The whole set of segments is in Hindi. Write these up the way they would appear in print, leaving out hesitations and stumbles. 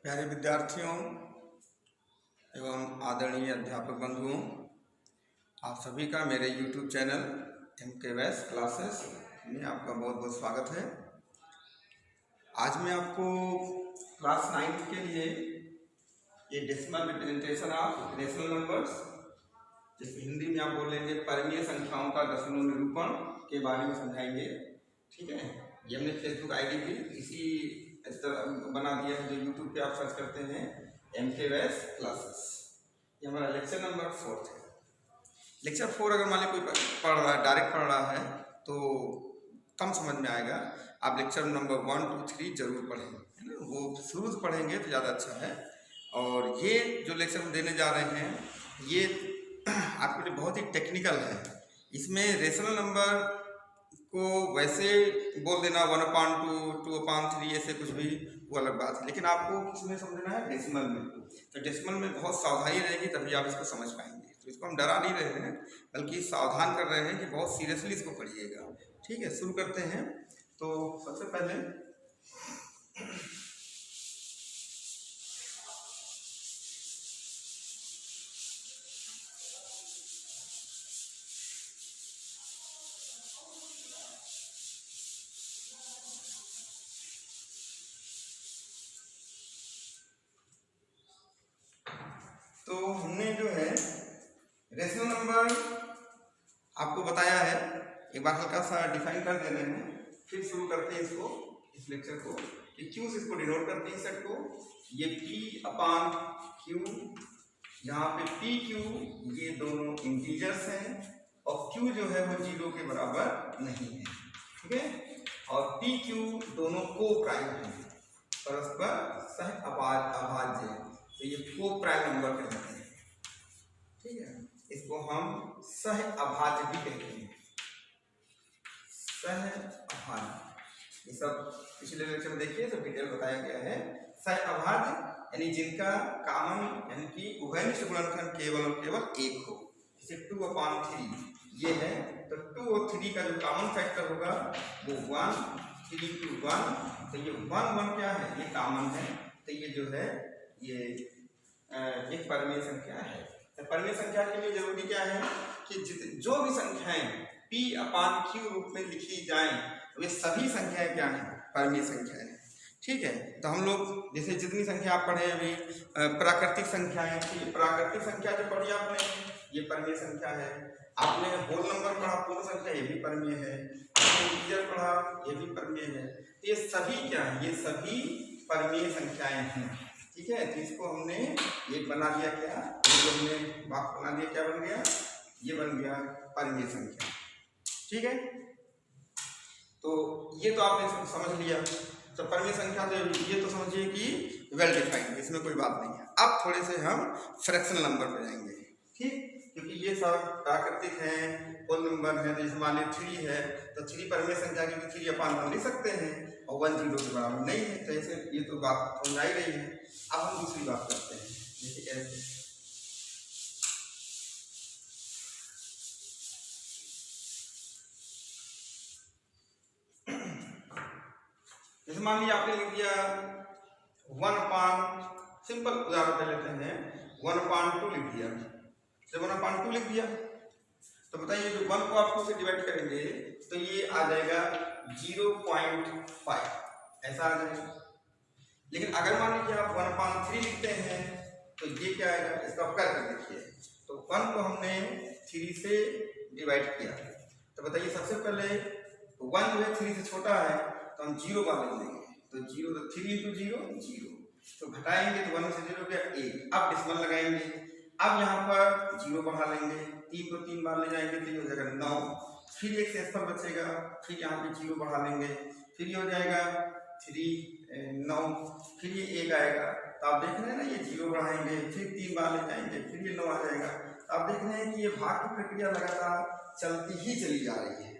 प्यारे विद्यार्थियों एवं आदरणीय अध्यापक बंधुओं, आप सभी का मेरे YouTube चैनल MK वैस क्लासेस में आपका बहुत बहुत स्वागत है। आज मैं आपको क्लास 9 के लिए ये decimal representation of rational numbers, जिस हिंदी में आप बोलेंगे परिमेय संख्याओं का दशमलव निरूपण के बारे में समझाएंगे। ठीक है, ये हमने फेसबुक आईडी भी इसी इस तरह बना दिया है, जो यूट्यूब पे आप सर्च करते हैं MK वैस क्लासेस। ये हमारा लेक्चर नंबर 4 है। लेक्चर 4 अगर मान ली कोई पढ़ रहा है, डायरेक्ट पढ़ रहा है तो कम समझ में आएगा। आप लेक्चर नंबर 1, 2, 3 जरूर पढ़ें, है ना। वो शुरू से पढ़ेंगे तो ज़्यादा अच्छा है। और ये जो लेक्चर हम देने जा रहे हैं ये आपके लिए बहुत ही टेक्निकल है। इसमें रेशनल नंबर को वैसे बोल देना 1/2, 2/3 ऐसे कुछ भी, वो अलग बात है, लेकिन आपको किसमें समझना है? डेसिमल में। तो डेसिमल में बहुत सावधानी रहेगी तभी आप इसको समझ पाएंगे। तो इसको हम डरा नहीं रहे हैं, बल्कि सावधान कर रहे हैं कि बहुत सीरियसली इसको पढ़िएगा। ठीक है, शुरू करते हैं। तो सबसे पहले तो हमने जो है रेशनल नंबर आपको बताया है, एक बार हल्का सा डिफाइन कर दे रहे हैं, फिर शुरू करते हैं इसको, इस लेक्चर को। कि क्यू से इसको डिनोट करते हैं सेट को, ये P/Q, यहाँ पे PQ ये दोनों इंटीजर्स हैं और Q जो है वो 0 के बराबर नहीं है। ठीक है, और PQ दोनों को प्राइम हैं, परस्पर सह अभाज्य है, तो ये को प्राइम नंबर कहते हैं। ठीक है, इसको हम सह अभाज्य भी कहते हैं, सह अभाज्य। ये सब पिछले लेक्चर में देखिए, सब डिटेल बताया गया है। सह अभाज्य यानी जिनका कॉमन यानी कि उभयनिष्ठ गुणनखंड केवल और केवल 1 हो, जैसे 2/3 ये है, तो 2 और 3 का जो कॉमन फैक्टर होगा वो 1, 3 to 1, तो ये 1, 1 क्या है? ये कॉमन है, तो ये जो है ये एक परिमेय संख्या है। तो परिमेय संख्या के लिए जरूरी क्या है कि जो भी संख्याएं P/Q रूप में लिखी जाएं, वे सभी संख्याएं क्या हैं? परिमेय संख्याएं। ठीक है, तो हम लोग जैसे जितनी संख्या आप पढ़े अभी प्राकृतिक संख्याएं, तो ये प्राकृतिक संख्या जो पढ़ी आपने ये परिमेय संख्या है। आपने होल नंबर पढ़ा, पूर्ण संख्या, ये भी परिमेय है। आपने इंटीजर पढ़ा, ये भी परिमेय है। तो ये सभी क्या है? ये सभी परिमेय संख्याएं हैं। ठीक है, तो इसको हमने एक बना दिया, क्या जो हमने वाक्य बना दिया, क्या बन गया? ये बन गया परिमेय संख्या। ठीक है, तो ये तो आपने समझ लिया। तो परिमेय संख्या तो ये तो समझिए कि वेल डिफाइंड, इसमें कोई बात नहीं है। अब थोड़े से हम फ्रैक्शनल नंबर पे जाएंगे। ठीक, क्योंकि ये सब प्राकृतिक हैं, होल नंबर है। तो जैसे मान लीजिए 3 है, तो 3 परिमेय संख्या की 3/1 लिख सकते हैं और 1 0 के बराबर नहीं है। तो ऐसे ये तो बात समझ आई रही है। अब हम दूसरी बात करते हैं, जैसे ऐसे जैसे मान लीजिए आपने लिख दिया 1/, सिंपल उदाहरण पे लेते हैं, 1/2 लिख दिया। जब 1/2 लिख दिया तो बताइए जो 1 को आप 2 से डिवाइड करेंगे तो ये आ जाएगा 0.5, ऐसा आ जाएगा। लेकिन अगर मान लीजिए आप 1/3 लिखते हैं तो ये क्या आएगा? इसका आप कर देखिए, तो 1 को हमने 3 से डिवाइड किया, तो बताइए सबसे पहले 1 जो है 3 से छोटा है तो हम 0 बार लिख देंगे, तो 0, तो 3 × 0 0, तो घटाएंगे तो 1 से 0 गया 1। अब डेसिमल लगाएंगे, अब यहाँ पर 0 बढ़ा लेंगे, 3 को 3 बार ले जाएंगे तो ये हो जाएगा 9, फिर एक शेषफल बचेगा, फिर यहाँ पे 0 बढ़ा लेंगे, फिर ये हो जाएगा 3 9, फिर ये 1 आएगा। तो आप देख रहे हैं ना, ये 0 बढ़ाएंगे, फिर 3 बार ले जाएंगे, फिर ये 9 आ जाएगा। तो आप देख रहे हैं कि ये भाग की प्रक्रिया लगातार चलती ही चली जा रही है।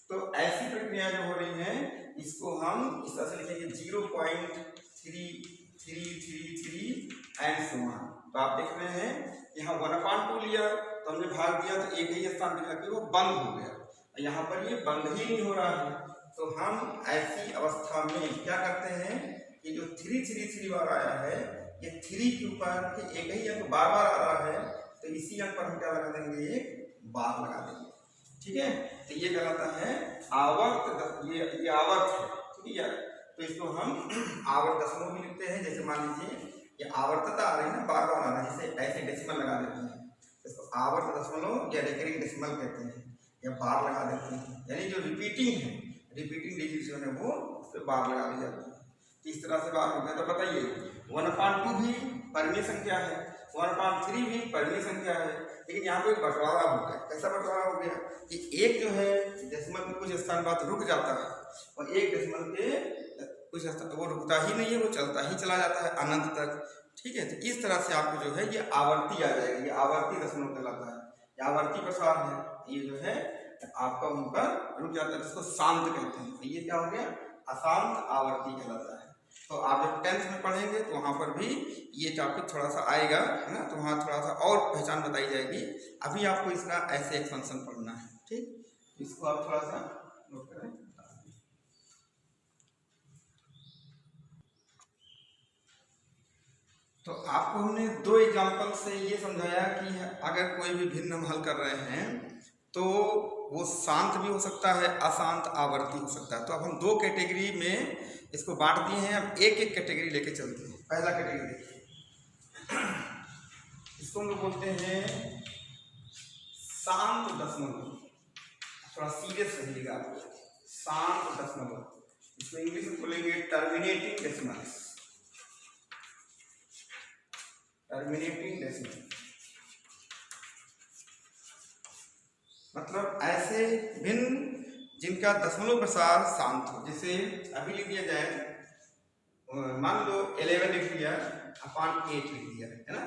तो ऐसी प्रक्रिया जो हो रही है इसको हम इस तरह से लिखेंगे 0.3333 एंड सो ऑन। तो आप देख रहे हैं यहाँ 1/2 लिया तो हमने भाग दिया तो एक ही स्थान पे जाके वो बंद हो गया, यहाँ पर ये बंद ही नहीं हो रहा है। तो हम ऐसी अवस्था में क्या करते हैं कि जो 3 बार आया है, ये 3 के ऊपर एक ही अंक बार बार आ रहा है, तो इसी अंक पर हम क्या लगा देंगे, एक बार लगा देंगे। ठीक है, तो ये कहलाता है आवर्त, ये आवर्त है। ठीक है, तो इसको हम आवर्त दशमलव भी लिखते हैं। जैसे मान लीजिए ये आवर्तता आ रही है ना, बार बार आ रहा है, जैसे ऐसे डेसिमल लगा देते हैं, इसको आवर्त दशमलव या रिकरिंग डेसिमल कहते हैं, या बार लगा देते हैं। यानी जो रिपीटिंग है, रिपीटिंग डिजिट जो है वो उस पर बार लगा दी जाती है। इस तरह से बार हो गया। तो बताइए 1/2 भी परिमेय संख्या है, 1/3 भी परिमेय संख्या है, लेकिन यहाँ पे बंटवारा हो गया। कैसा बंटवारा हो गया कि एक जो है डेसिमल में कुछ स्थान बाद रुक जाता है, और एक डेसिमल के कुछ स्थान वो रुकता ही नहीं है, वो चलता ही चला जाता है अनंत तक। ठीक है, तो इस तरह से आपको जो है ये आवर्ती आ जाएगा, ये आवर्ती दशमलव कहलाता है, ये आवर्ती प्रसार है। ये जो है आपका उन पर रुक जाता है, जिसको शांत कहते हैं। ये क्या हो गया, अशांत आवर्ती कहलाता है। तो आप जब 10th में पढ़ेंगे तो वहाँ पर भी ये टॉपिक थोड़ा सा आएगा, है ना, तो वहाँ थोड़ा सा और पहचान बताई जाएगी। अभी आपको इसका ऐसे एक्सपेंशन पढ़ना है। ठीक, इसको आप थोड़ा सा नोट करें। तो आपको हमने 2 एग्जाम्पल से ये समझाया कि अगर कोई भी भिन्न हम हल कर रहे हैं तो वो शांत भी हो सकता है, अशांत आवर्ती हो सकता है। तो अब हम 2 कैटेगरी में इसको बांट दिए हैं। अब एक एक कैटेगरी लेके चलते हैं। पहला कैटेगरी देखिए, इसको हम लोग बोलते हैं शांत दशमलव। थोड़ा सीरियस रहिएगा आप, शांत दशमलव। इसको इंग्लिश में बोलेंगे टर्मिनेटिंग डेसिमल्स, टर्मिनेटिंग डेसिमल। मतलब ऐसे भिन्न जिनका दशमलव प्रसार शांत हो। जैसे अभी लिख दिया जाए, मान लो 11 लिख दिया अपॉन 8 लिख दिया, है ना,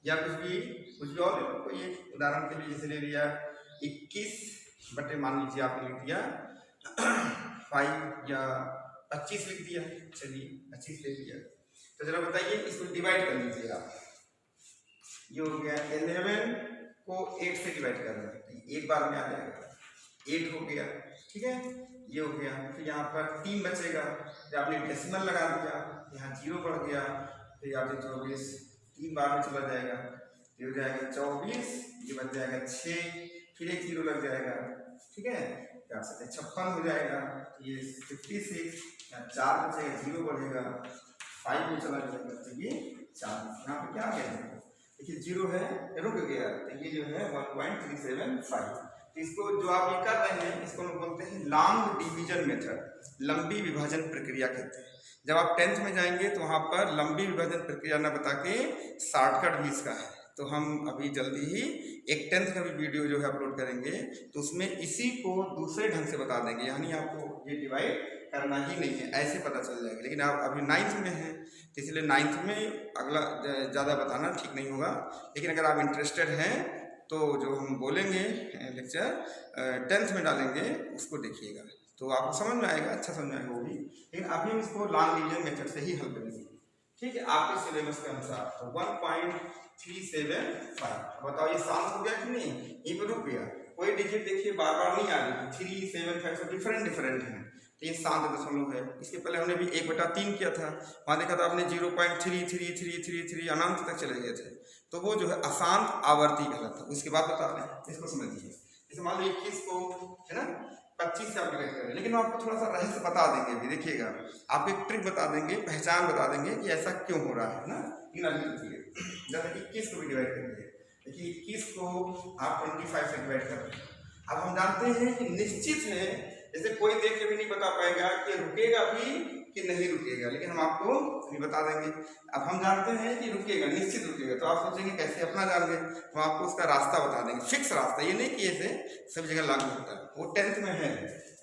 या कुछ भी और ले लो। कोई एक उदाहरण के लिए जैसे ले लिया 21 बटे मान लीजिए आपने लिख दिया 5 या 25 लिख दिया। चलिए 25 ले लिया, तो जरा बताइए इसको डिवाइड कर लीजिए आप। ये हो गया 11 को 8 से डिवाइड करना है, एक बार में आ जाएगा, 8 हो गया। ठीक है, ये हो गया। फिर यहाँ पर 3 बचेगा, फिर आपने डेसिमल लगा दिया, यहाँ 0 बढ़ गया, फिर आपने 24 3 बार में चला जाएगा, ये हो जाएगा 24, ये बच जाएगा 6, फिर एक 0 लग जाएगा। ठीक है, 4 से 56 हो जाएगा, ये 56, यहाँ 4 बचेगा, 0 बढ़ेगा, 5 में चला जाएगा, तो ये 40। यहाँ पे क्या आ गया, देखिए 0 है, रुक गया, तो ये जो है 1.375। इसको जो आप ये कर रहे हैं, इसको हम बोलते हैं लॉन्ग डिवीजन मेथड, लंबी विभाजन प्रक्रिया कहते हैं। जब आप 10th में जाएंगे तो वहाँ पर लंबी विभाजन प्रक्रिया न बता के शॉर्टकट भी इसका है। तो हम अभी जल्दी ही एक 10th का भी वीडियो जो है अपलोड करेंगे, तो उसमें इसी को दूसरे ढंग से बता देंगे। यानी आपको ये डिवाइड करना ही नहीं है, ऐसे पता चल जाएगा। लेकिन आप अभी 9th में हैं, तो इसलिए 9th में अगला ज़्यादा बताना ठीक नहीं होगा। लेकिन अगर आप इंटरेस्टेड हैं तो जो हम बोलेंगे लेक्चर 10th में डालेंगे, उसको देखिएगा तो आपको समझ में आएगा, अच्छा समझ में आएगा वो भी। लेकिन अभी हम इसको लॉन्ग डिवीजन मेथड से ही हल करेंगे। ठीक है, आपके सिलेबस के अनुसार। तो 1.375 बताओ ये शांत हो गया कि नहीं, ये पर रुक गया। कोई डिजिट देखिए बार बार नहीं आ रही, 3, 7, 5 सब डिफरेंट हैं, तो ये शांत दशमलव है। इसके पहले हमने भी 1/3 किया था, वहाँ देखा था आपने 0.3333 अनंत तक चले गए थे, तो वो जो है अशांत आवर्ती कहलाता है। उसके बाद बता रहे हैं, इसको समझिए। जैसे मान लो 21 को है ना 25 से आप डिवाइड करें, लेकिन आपको थोड़ा सा रहस्य बता देंगे अभी, देखिएगा आपको एक ट्रिक बता देंगे, पहचान बता देंगे कि ऐसा क्यों हो रहा है ना। जैसे 21 को भी डिवाइड करेंगे, देखिए 21 को आप 25 से डिवाइड कर रहे हैं। अब हम जानते हैं कि निश्चित है, जैसे कोई देख के भी नहीं बता पाएगा कि रुकेगा भी कि नहीं रुकेगा, लेकिन हम आपको भी बता देंगे। अब हम जानते हैं कि रुकेगा, निश्चित रुकेगा, तो आप सोचेंगे कैसे, अपना जान गए, हम आपको उसका रास्ता बता देंगे, फिक्स रास्ता। ये नहीं कि ऐसे सब जगह लागू होता है, वो 10th में है।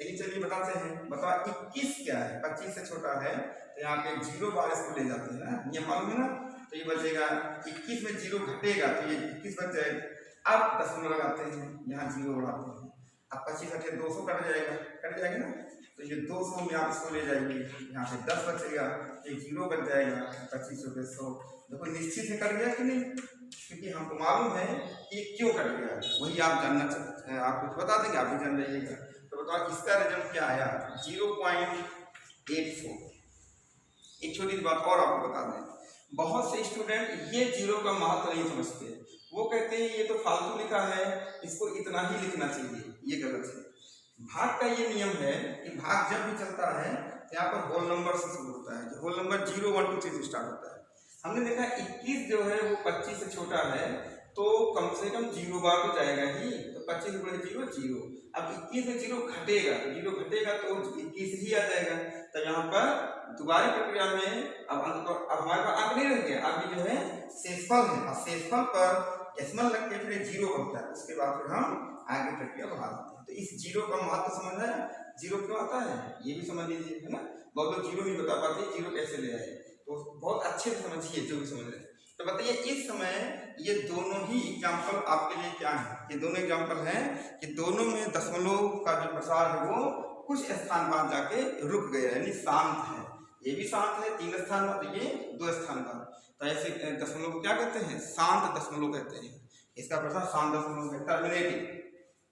लेकिन चलिए बताते हैं, बताओ 21 क्या है, 25 से छोटा है, तो यहाँ पे 0 बार इसको ले जाते हैं ना, ये मालूम है ना। तो ये बचेगा 21 में 0 घटेगा, तो ये 21 बच जाएगा। अब दशमलव लगाते हैं, यहाँ 0 बढ़ाते हैं, अब 25 घटे 200 कट जाएगा ना, तो ये 200 में आप इसको ले जाएंगे, यहाँ पे 10 बचेगा, एक 0 बच जाएगा, 25 पे 100। देखो निश्चित है कट गया कि नहीं, क्योंकि हमको मालूम है कि क्यों कट गया, वही आप जानना चाहते हैं, आप कुछ बता देंगे, आप भी जान जाइएगा। तो बताओ इसका रिजल्ट क्या आया, 0.84। एक छोटी सी बात और आपको बता दें, बहुत से स्टूडेंट ये जीरो का महत्व नहीं समझते। वो कहते हैं ये तो फालतू लिखा है, इसको इतना ही लिखना चाहिए। ये गलत है। भाग का ये नियम है कि भाग जब भी चलता है यहाँ पर होल नंबर से शुरू होता है। होल नंबर 0 1 2 3 से स्टार्ट होता है। हमने देखा 21 जो है वो 25 से छोटा है, तो कम से कम 0 बार तो जाएगा ही। तो 25 गुणे 0 0। अब 21 में 0 घटेगा, 0 घटेगा तो 21 ही आ जाएगा। तो यहाँ पर दोबारा प्रक्रिया में अब हमारे पास अंक नहीं रह गया, अब जो है शेषफल है। और शेषफल पर डेसिमल लग के फिर 0 बनता है। उसके बाद फिर हम आगे प्रक्रिया बढ़ा देते हैं। तो इस 0 का महत्व समझ है, 0 क्यों आता है ये भी समझ लीजिए, है ना। बहुत लोग 0 नहीं बता पाते 0 कैसे ले आए, तो बहुत अच्छे से समझिए जो भी समझ रहे हैं। तो बताइए इस समय ये दोनों ही एग्जाम्पल आपके लिए क्या है। ये दोनों एग्जाम्पल हैं कि दोनों में दशमलव का जो प्रसार है वो कुछ स्थान बाद जाके रुक गया, यानी शांत है। ये भी शांत है 3 स्थान बाद, ये 2 स्थान बाद। तो ऐसे दशमलव को क्या कहते हैं, शांत दशमलव कहते हैं। इसका प्रसार शांत दशमलव है, टर्मिनेटिव।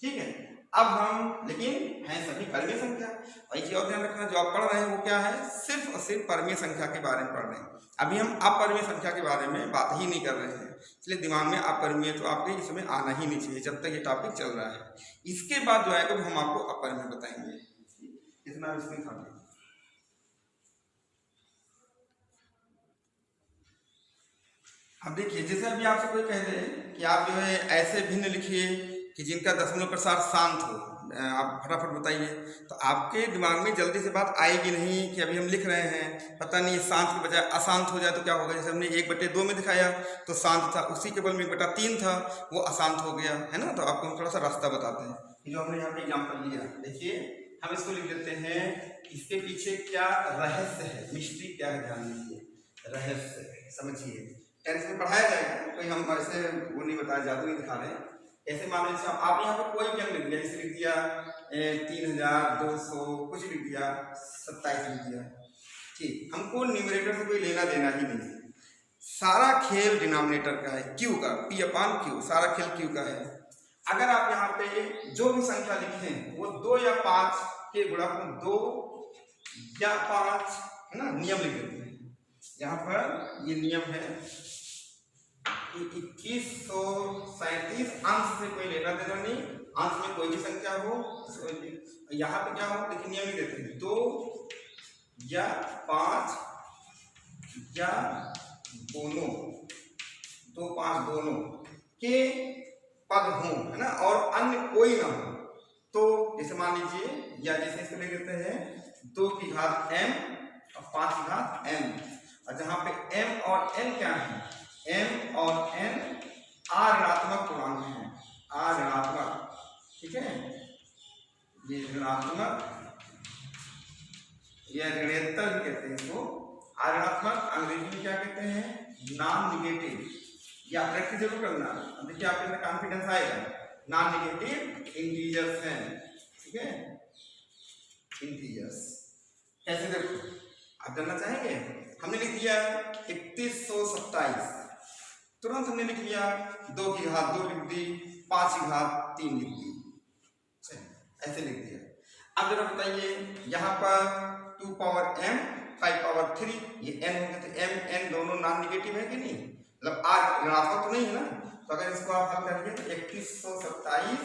ठीक है। अब हम लेकिन हैं सभी परमीय संख्या। और एक और ध्यान रखना, जो आप पढ़ रहे हैं वो क्या है, सिर्फ और सिर्फ परमीय संख्या के बारे में पढ़ रहे हैं। अभी हम अपरिमेय संख्या के बारे में बात ही नहीं कर रहे हैं, इसलिए दिमाग में अपरिमेय तो आपके इस समय आना ही नहीं चाहिए जब तक ये टॉपिक चल रहा है। इसके बाद जो आएगा हम आपको अपरिमेय बताएंगे। इतना इसमें था। अब देखिए, जैसे अभी आपसे कोई कह दे कि आप जो है ऐसे भिन्न लिखिए कि जिनका दशमलव प्रसार शांत हो, आप फटाफट बताइए, तो आपके दिमाग में जल्दी से बात आएगी नहीं कि अभी हम लिख रहे हैं, पता नहीं शांत के बजाय अशांत हो जाए तो क्या होगा। जैसे हमने 1/2 में दिखाया तो शांत था, उसी के बल में 1/3 था वो अशांत हो गया, है ना। तो आपको हम थोड़ा सा रास्ता बताते हैं। जो हमने यहाँ पे एग्जाम्पल लिया, देखिए हम इसको लिख देते हैं, इसके पीछे क्या रहस्य है, मिस्ट्री क्या है, ध्यान दीजिए। रहस्य समझिए, 10th में पढ़ाया जाएगा, कोई हम ऐसे वो नहीं बताया, जादू नहीं दिखा रहे हैं। ऐसे मान लीजिए आप यहाँ पर कोई भी अंक लिख दिया, जैसे लिख दिया 3200, कुछ लिख दिया 27 लिख दिया, ठीक। हमको न्यूमरेटर से कोई लेना देना ही नहीं है। सारा खेल डिनोमिनेटर का है, क्यू का, P/Q, सारा खेल क्यू का है। अगर आप यहाँ पे जो भी संख्या लिखे हैं वो 2 या 5 के गुणक 2 या 5, है ना, नियम लिख देते हैं। यहाँ पर ये नियम है 2137 अंश से कोई लेना देना नहीं, अंश में कोई भी संख्या हो। यहाँ पे क्या हो, देखिए नियम ही देते हैं, 2 या 5 या दोनों, 2 5 दोनों के पद हों, है ना, और अन्य कोई ना हो। तो जैसे मान लीजिए, या जैसे इसको ले लेते हैं 2 की घात m और 5 की घात n, और जहाँ पे m और n क्या है, m और n ऋणात्मक पूर्णांक है, ऋणात्मक, ठीक है। ये ऋणात्मक, ये ऋणोत्तर भी कहते हैं इसको। ऋणात्मक अंग्रेजी में क्या कहते हैं, नॉन निगेटिव। ये आप प्रैक्टिस जरूर करना, देखिए आपके अंदर कॉन्फिडेंस आएगा। नॉन निगेटिव इंटीजर्स हैं, ठीक है, इंटीजर्स। कैसे देखो, आप जानना चाहेंगे। हमने लिख दिया 3127, तुरंत हमने लिख लिया 2 की घात 2 लिख दी, 5 की घात 3 लिख दी, ऐसे लिख दिया। अब जरा बताइए, यहाँ पर 2 पावर m 5 पावर 3, ये n हो गया, तो m n दोनों नॉन निगेटिव है कि नहीं, मतलब r ऋणात्मक तो नहीं है ना। तो अगर इसको आप हल करेंगे तो 3127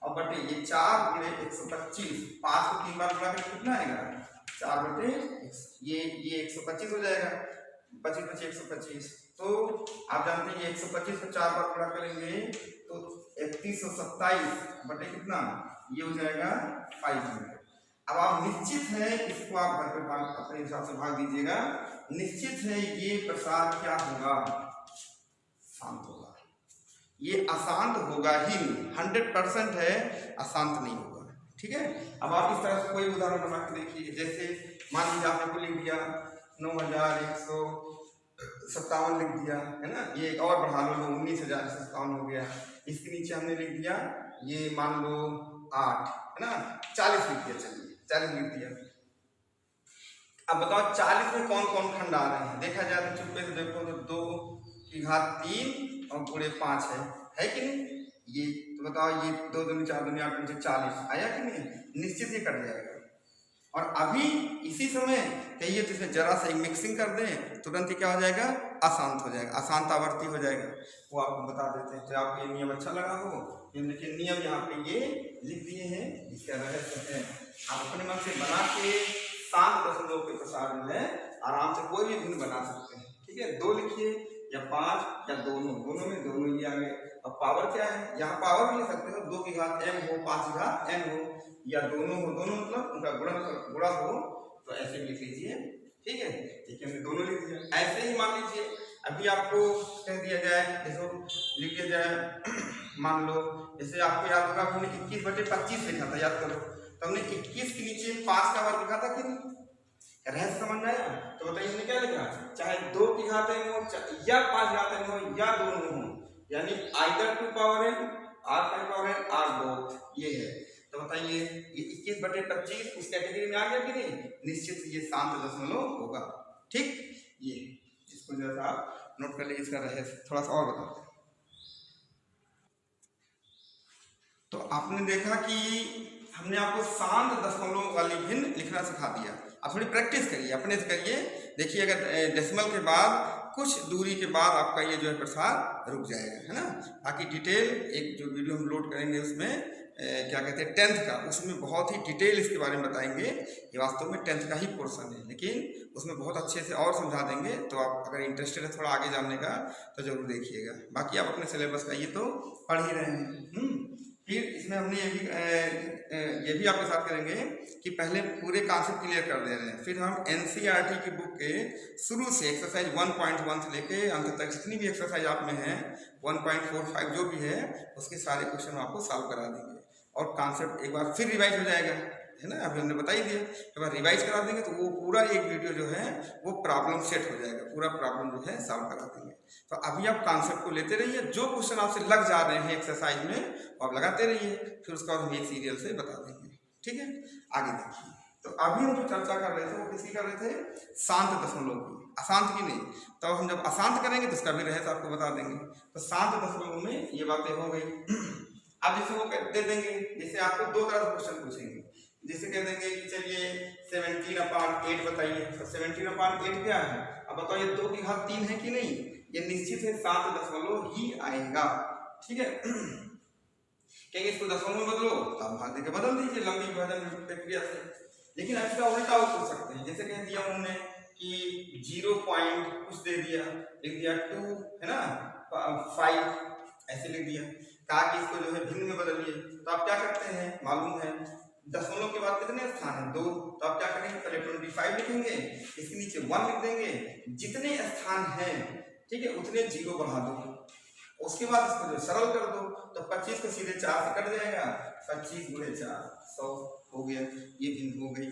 और बटे ये 4 गुणे 125, 5 को 3 बार गुणा करके कितना आएगा, 4 बटे ये 125 हो जाएगा, 25 बचे 125। तो आप जानते हैं ये 125 को 4 बार गुणा करेंगे तो 3127 बटे कितना, ये हो जाएगा 500। अब आप निश्चित है, इसको आप घर पे भाग अपने हिसाब से भाग दीजिएगा। निश्चित है ये प्रसार क्या होगा, शांत होगा। ये अशांत होगा ही नहीं, 100% है, अशांत नहीं होगा, ठीक है। अब आप इस तरह से कोई उदाहरण बना के देखिए। जैसे मान लीजिए आपने को लिख दिया 9157 लिख दिया, है ना, ये और बढ़ा लो 19,057 हो गया। इसके नीचे हमने लिख दिया ये मान लो 8, है ना, 40 लिख दिया, चलिए 40 लिख दिया। अब बताओ 40 में कौन कौन खंड आ रहे हैं, देखा जाए तो चुप्पे से देखो तो 2 की घात 3 और गुणे 5 है कि नहीं। ये तो बताओ, ये 2 दूनी 4 दूनी 8 40 आया कि नहीं, निश्चित ही कट जाएगा। और अभी इसी समय कहिए तो इसमें जरा सा मिक्सिंग कर दें, तुरंत ही क्या हो जाएगा, अशांत हो जाएगा, अशांत आवर्ती हो जाएगा। वो आपको बता देते हैं। तो आपको ये नियम अच्छा लगा हो, देखिए नियम यहाँ पे ये लिख दिए हैं, इसका रहस्य है। आप अपने मन से बना के शांत दशमलव के प्रसार जो है आराम से कोई भी भिन्न बना सकते हैं। ठीक है, 2 लिखिए या 5 या दोनों में दोनों ही आ गए। अब पावर क्या है, यहाँ पावर भी लिख सकते हो, 2 की घात m हो, 5 की घात n हो, या दोनों हो, दोनों मतलब उनका गुणा हो, तो ऐसे भी लिख लीजिए। ठीक है, ठीक है, हमने दोनों लिख दिया। ऐसे ही मान लीजिए अभी आपको कह दिया जाए, जैसे लिख दिया जाए मान लो जैसे आपको याद होगा हमने 21/25 लिखा था, याद करो। तो हमने 21 के नीचे 5 का वर्ग लिखा था कि नहीं, रहस्य समझ में आया। तो बताइए हमने क्या लिखा, चाहे 2 की घात n हो या 5 घात n हो या दोनों हो, यानी either 2 power n r 5 power n r both, ये है। तो बताइए ये 21/25 उस कैटेगरी में आ गया कि नहीं, निश्चित ये शांत दशमलव होगा। ठीक, ये इसको जैसा आप नोट कर लीजिए, इसका रहस्य थोड़ा सा और बताते हैं। तो आपने देखा कि हमने आपको शांत दशमलव वाली भिन्न लिखना सिखा दिया। आप थोड़ी प्रैक्टिस करिए, अपने से करिए। देखिए अगर डेसिमल के बाद कुछ दूरी के बाद आपका ये जो है प्रसार रुक जाएगा, है ना। बाकी डिटेल एक जो वीडियो हम लोड करेंगे उसमें क्या कहते हैं 10th का, उसमें बहुत ही डिटेल इसके बारे में बताएंगे। ये वास्तव में 10th का ही पोर्शन है, लेकिन उसमें बहुत अच्छे से और समझा देंगे। तो आप अगर इंटरेस्टेड है थोड़ा आगे जानने का तो जरूर देखिएगा। बाकी आप अपने सिलेबस का ये तो पढ़ ही रहे हैं। फिर इसमें हमने ये भी आपके साथ करेंगे कि पहले पूरे कॉन्सेप्ट क्लियर कर दे रहे हैं, फिर हम NCERT की बुक के शुरू से एक्सरसाइज 1.1 से लेके अंत तक जितनी भी एक्सरसाइज आप में है 1.45 जो भी है उसके सारे क्वेश्चन आपको सॉल्व करा देंगे। और कॉन्सेप्ट एक बार फिर रिवाइज हो जाएगा, है ना। अभी हमने बता ही दिया, एक बार रिवाइज करा देंगे तो वो पूरा एक वीडियो जो है वो प्रॉब्लम सेट हो जाएगा, पूरा प्रॉब्लम जो है सॉल्व करा देंगे। तो अभी आप कॉन्सेप्ट को लेते रहिए, जो क्वेश्चन आपसे लग जा रहे हैं एक्सरसाइज में वो आप लगाते रहिए, फिर उसका हम एक सीरियल से बता देंगे। ठीक है, आगे देखिए। तो अभी हम जो चर्चा कर रहे थे वो किसकी कर रहे थे, शांत दशमलव की, अशांत की नहीं। तो हम जब अशांत करेंगे तो उसका भी रहस्य आपको बता देंगे। तो शांत दशमलव में ये बातें हो गई। अब जैसे वो दे देंगे, जैसे आपको 2 तरह से क्वेश्चन पूछेंगे। जैसे कह देंगे कि चलिए 17/8 बताइए। तो 17/8 क्या है, अब बताओ ये 2 की घात 3 है कि नहीं, ये निश्चित है शांत दशमलव ही आएगा। ठीक है, कहेंगे इसको दशमलव में बदलो, तो आप भाग देके बदल दीजिए लंबी विभाजन प्रक्रिया से। लेकिन ऐसा उल्टा वो पूछ सकते हैं, जैसे कह दिया उन्होंने कि 0 पॉइंट कुछ दे दिया, लिख दिया 2 है ना 5 ऐसे लिख दिया, कहा कि इसको जो है भिन्न में बदलिए। तो आप क्या करते हैं, मालूम है दशमलव के बाद कितने स्थान है 2, तो आप क्या करेंगे पहले 25 लिखेंगे, इसके नीचे 1 लिख देंगे, जितने स्थान हैं ठीक है उतने 0 बढ़ा दो, उसके बाद इसको जो सरल कर दो तो 25 को सीधे 4 से कट जाएगा, 25 × 4 100 हो गया, ये भिन्न हो गई।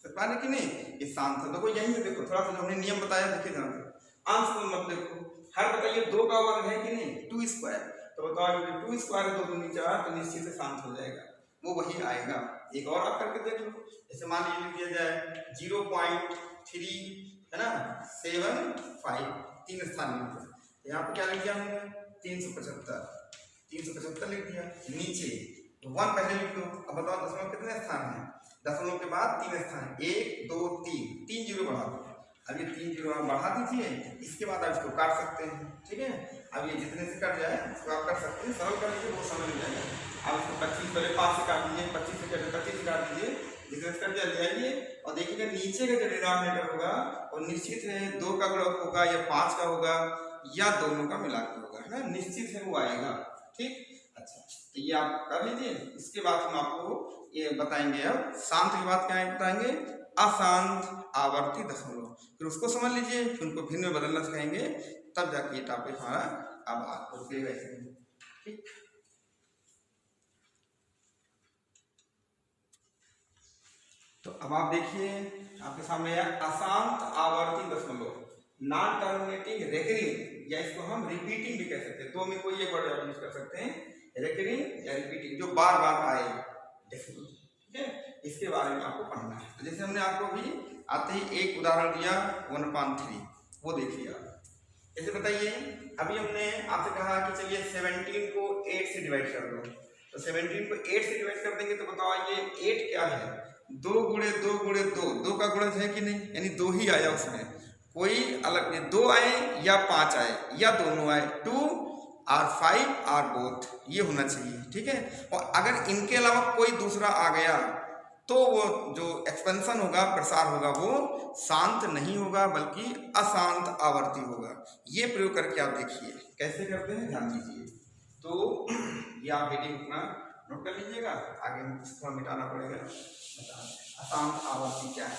तो पाने कि नहीं ये शांत है। देखो यहीं से देखो थोड़ा सा हमने नियम बताया, देखिए ध्यान से, अंश को मत देखो, हर बताइए 2 का वर्ग है कि नहीं 2 स्क्वायर, तो बताओ 2 स्क्वायर 2 दूनी 4 तो निश्चित से शांत हो जाएगा, वो वही आएगा। एक और आप करके देख लो, जैसे मान लीजिए लिख दिया जाए 0.3 है ना 75 3 स्थान में, यहाँ पे क्या लिख दिया हमने 375 लिख दिया, नीचे 1 पहले लिख दो। अब बताओ दशमलव कितने स्थान हैं, दशमलव के बाद 3 स्थान, 1 2 3 0 बढ़ा दो। अब ये 3 0 आप बढ़ा दीजिए, इसके बाद आप इसको काट सकते हैं। ठीक है, अब ये जितने से कट जाए उसको आप कर सकते हैं, सरल कर लीजिए वो समझ में जाएगा। आप इसको 25 पहले 5 से काट दीजिए, 25 से काट दीजिए, जितने से कट जाइए और देखिएगा नीचे का जो डिनोमिनेटर होगा वो निश्चित है 2 का गुणक होगा या 5 का होगा या दोनों का मिला के होगा, है ना, निश्चित है वो आएगा। ठीक, अच्छा तो ये आप कर लीजिए। इसके बाद हम आपको ये बताएंगे, अब शांत की बात क्या बताएंगे, अशांत आवर्ती दशमलव, फिर उसको समझ लीजिए, फिर उनको भिन्न में बदलना सिखाएंगे, तब जाके ये टॉपिक हमारा अब आपको ठीक। तो अब आप देखिए आपके सामने है अशांत आवर्ती दशमलव, नॉन टर्मिनेटिंग रेकरिंग, या इसको हम रिपीटिंग भी कह सकते हैं। तो में कोई एक वर्ड आप यूज कर सकते हैं, रेकरिंग या रिपीटिंग, जो बार बार आए डेसिमल। ठीक है, इसके बारे में आपको पढ़ना है। तो जैसे हमने आपको भी आते ही एक उदाहरण दिया 1/3, वो देखिए आप। जैसे बताइए अभी हमने आपसे कहा कि चलिए 17 को 8 से डिवाइड कर दो, तो 17 को 8 से डिवाइड कर देंगे तो बताओ ये 8 क्या है, 2 गुणे 2 गुणे 2, 2 का गुणज है कि नहीं, यानी 2 ही आया उसमें, कोई अलग नहीं, 2 आए या 5 आए या दोनों आए, 2 और 5 और बोथ, ये होना चाहिए, ठीक है। और अगर इनके अलावा कोई दूसरा आ गया तो वो जो एक्सपेंशन होगा, प्रसार होगा, वो शांत नहीं होगा बल्कि अशांत आवर्ती होगा। ये प्रयोग करके आप देखिए कैसे करते हैं, ध्यान दीजिए। तो ये आप हेडिंग अपना नोट कर लीजिएगा, आगे इसको मिटाना पड़ेगा। अशांत आवर्ती क्या है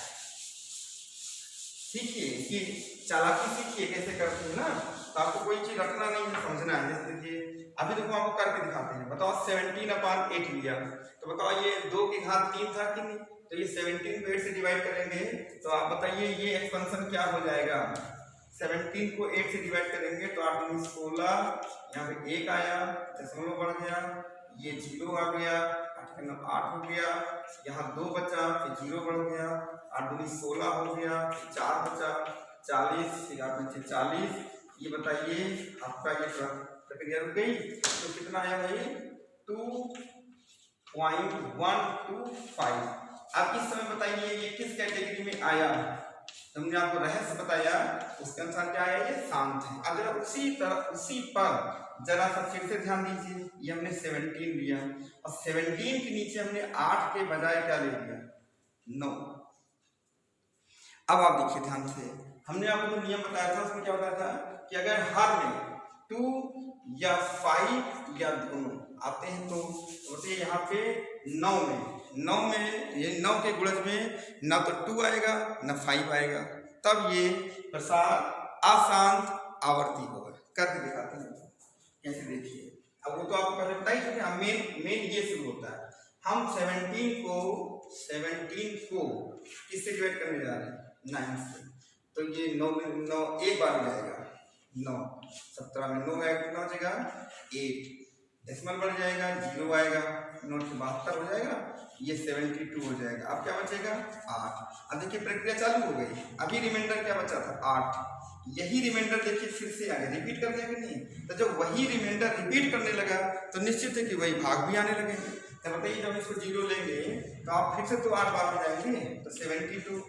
सीखिए, कि चालाकी सीखिए कैसे करते हैं ना, तो आपको कोई चीज रटना नहीं है, समझना है। जैसे देखिए अभी देखो आपको करके दिखाते हैं, बताओ 17/8 लिया, तो बताओ ये 2 की घात 3 था कि नहीं, तो ये 17 को 8 से डिवाइड करेंगे, तो आप बताइए ये एक्सपेंशन क्या हो जाएगा। 17 को 8 से डिवाइड करेंगे तो 8 दूनी 16, यहाँ पे 1 आया, दशमलव बढ़ गया, ये 0 आ गया, 8 हो गया, यहाँ 2 बचा, फिर 0 बढ़ गया, 8 दूनी 16 हो गया, 4 बचा, 40, फिर आप नीचे 40। ये बताइए आपका ये प्रक्रिया रुक गई, तो कितना आया भाई 2.125। अब इस समय बताइए ये किस कैटेगरी में आया, हमने आपको रहस्य बताया, उसके अनुसार क्या आया, ये शांत है। अब जरा उसी तरह उसी पर जरा सा फिर से ध्यान दीजिए, ये हमने 17 लिया और 17 के नीचे हमने 8 के बजाय क्या ले लिया, 9। अब आप देखिए ध्यान से, हमने आपको नियम बताया था, उसमें क्या बताया था कि अगर हर में 2 या 5 या दोनों आते हैं तो बोलते यहाँ पे 9 में ये 9 के गुणज में ना तो 2 आएगा ना 5 आएगा, तब ये प्रसार अशांत आवर्ती होगा। करके दिखाते हैं कैसे, देखिए। अब वो तो आपको पहले बताइए कि मेन ये शुरू होता है, हम 17 को किससे डिवाइड करने जा रहे हैं, 9 से, तो ये 9 एक बार हो जाएगा, 9 17 में 9 आएगा, कितना हो जाएगा 8, डेसिमल बढ़ जाएगा, 0 आएगा, 9 से 72 हो जाएगा, ये 72 हो जाएगा। अब क्या बचेगा 8। अब देखिए प्रक्रिया चालू हो गई, अभी रिमाइंडर क्या बचा था 8, यही रिमाइंडर देखिए फिर से आगे रिपीट कर दिया कि नहीं, तो जब वही रिमाइंडर रिपीट करने लगा तो निश्चित है कि वही भाग भी आने लगेंगे। तो बताइए जब इसको 0 लेंगे तो आप फिर से तो 8 बार में जाएंगे, तो 72,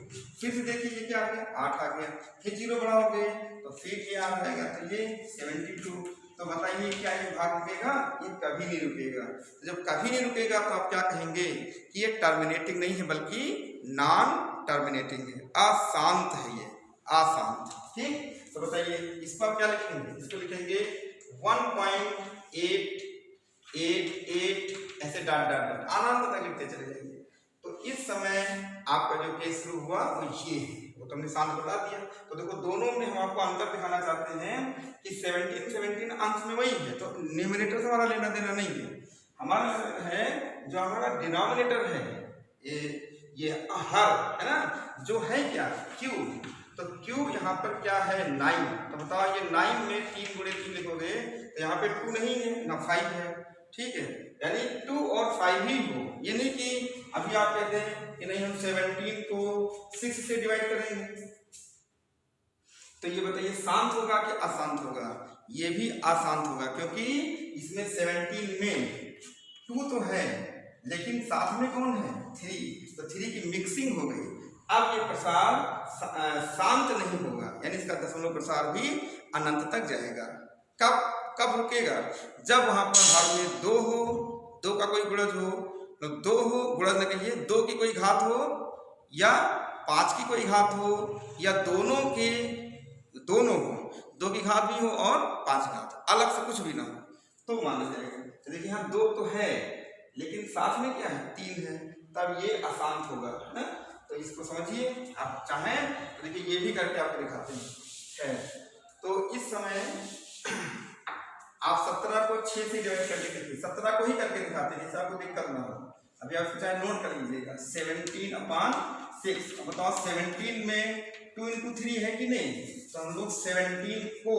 फिर से देखिए ये क्या आ गया 8 आ गया, फिर 0 बढ़ाओगे तो फिर ये आ जाएगा, तो ये 72। तो बताइए क्या ये भाग रुकेगा, ये कभी नहीं रुकेगा। तो जब कभी नहीं रुकेगा तो आप क्या कहेंगे कि ये टर्मिनेटिंग नहीं है बल्कि नॉन टर्मिनेटिंग है, अशांत है, ये अशांत, ठीक। तो बताइए इस पर क्या लिखेंगे, इसको लिखेंगे 1.888 ऐसे डाट डाट डाट अनंत तक लिखते चले जाएंगे। तो इस समय आपका जो केस शुरू हुआ वो ये है, वो तो हमने शांत बता दिया। तो देखो दोनों में हम आपको अंतर दिखाना चाहते हैं कि 17 अंश में वही है, तो न्यूमरेटर से हमारा लेना देना नहीं है, हमारा है जो हमारा डिनोमिनेटर है, ये हर है ना, जो है क्या Q, तो Q यहाँ पर क्या है 9। तो बताओ ये 9 में 3 गुणे 3 लिखोगे तो यहाँ पे 2 नहीं है ना 5 है, ठीक है, यानी 2 और 5 ही हो। ये नहीं कि अभी आप कहते हैं कि नहीं हम 17 को 6 से डिवाइड करेंगे, तो ये बताइए शांत होगा कि अशांत होगा, ये भी अशांत होगा, क्योंकि इसमें 17 में 2 तो है लेकिन साथ में कौन है 3, तो 3 की मिक्सिंग हो गई। अब ये प्रसार शांत नहीं होगा, यानी इसका दशमलव प्रसार भी अनंत तक जाएगा। कब रुकेगा, जब वहां पर हर में 2 हो, 2 का कोई गुणज हो, तो 2 हो, गुणज न कहिए, 2 की कोई घात हो या 5 की कोई घात हो या दोनों हो, 2 की घात भी हो और 5 घात, अलग से कुछ भी ना हो, तो माना जाएगा। तो देखिए यहाँ 2 तो है लेकिन साथ में क्या है 3 है, तब ये अशांत होगा, है। तो इसको समझिए, आप चाहें तो देखिए ये भी करके आपको दिखाते हैं। तो इस समय आप 17 को 6 से डिवाइड करके देखिए, 17 को ही करके दिखाते हैं, आपको दिक्कत ना हो। अभी आप चाहे नोट कर लीजिएगा 17/6। अब बताओ 17 में 2 × 3 है कि नहीं, तो हम लोग 17 को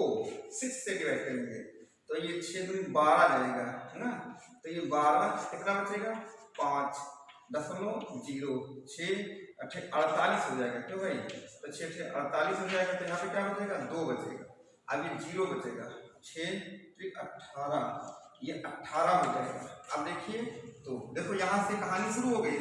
6 से डिवाइड करेंगे तो ये 6 × 12 जाएगा, है ना। तो ये 12 कितना बचेगा 5.06 48 हो जाएगा, क्यों भाई, तो 6 से 48 हो जाएगा, तो यहाँ पे क्या बचेगा 2 बचेगा, अब ये 0 बचेगा, 6 × 18, ये 18 हो जाएगा। अब देखिए, तो देखो यहाँ से कहानी शुरू हो गई,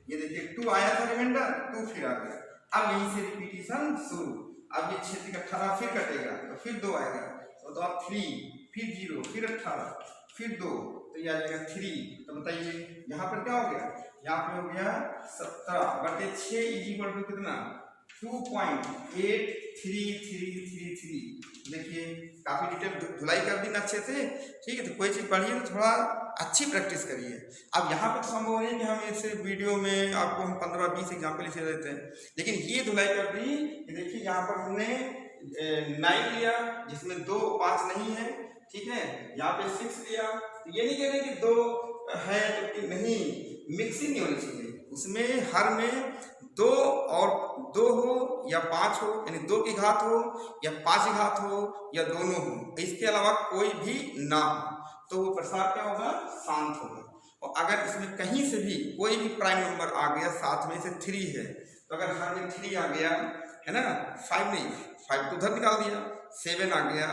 ये देखिए 2 आया था रिमाइंडर, 2 फिर आ गया। अब यहीं से रिपीटिशन शुरू। अब ये 6 का 18 फिर कटेगा तो फिर 2 आएगा, तो अब 3 फिर 0 फिर 18 फिर 2, तो ये आ जाएगा 3। तो बताइए यहाँ पर क्या हो गया, यहाँ पे हो गया 17/6 इज इक्वल टू कितना 2.8333। देखिए काफी डिटेल धुलाई कर दी ना अच्छे से, ठीक है। तो कोई चीज पढ़िए तो थोड़ा अच्छी प्रैक्टिस करिए। अब यहाँ पर संभव नहीं कि हम इस वीडियो में आपको हम 15-20 एग्जाम्पल इसे देते हैं, लेकिन ये धुलाई कर दी। देखिए यहाँ पर हमने 9 लिया जिसमें 2 5 नहीं है, ठीक है। यहाँ पे 6 लिया, तो ये नहीं कह रहे कि 2 है तो नहीं, मिक्सिंग नहीं होनी चाहिए उसमें, हर में 2 और 2 हो या 5 हो, यानी 2 की घात हो या 5 की घात हो या दोनों हो, इसके अलावा कोई भी ना हो, तो वो प्रसार क्या होगा, शांत होगा। और अगर इसमें कहीं से भी कोई भी प्राइम नंबर आ गया, साथ में से 3 है, तो अगर हर में 3 आ गया है ना, 5 नहीं, 5 तो उधर निकाल दिया, 7 आ गया,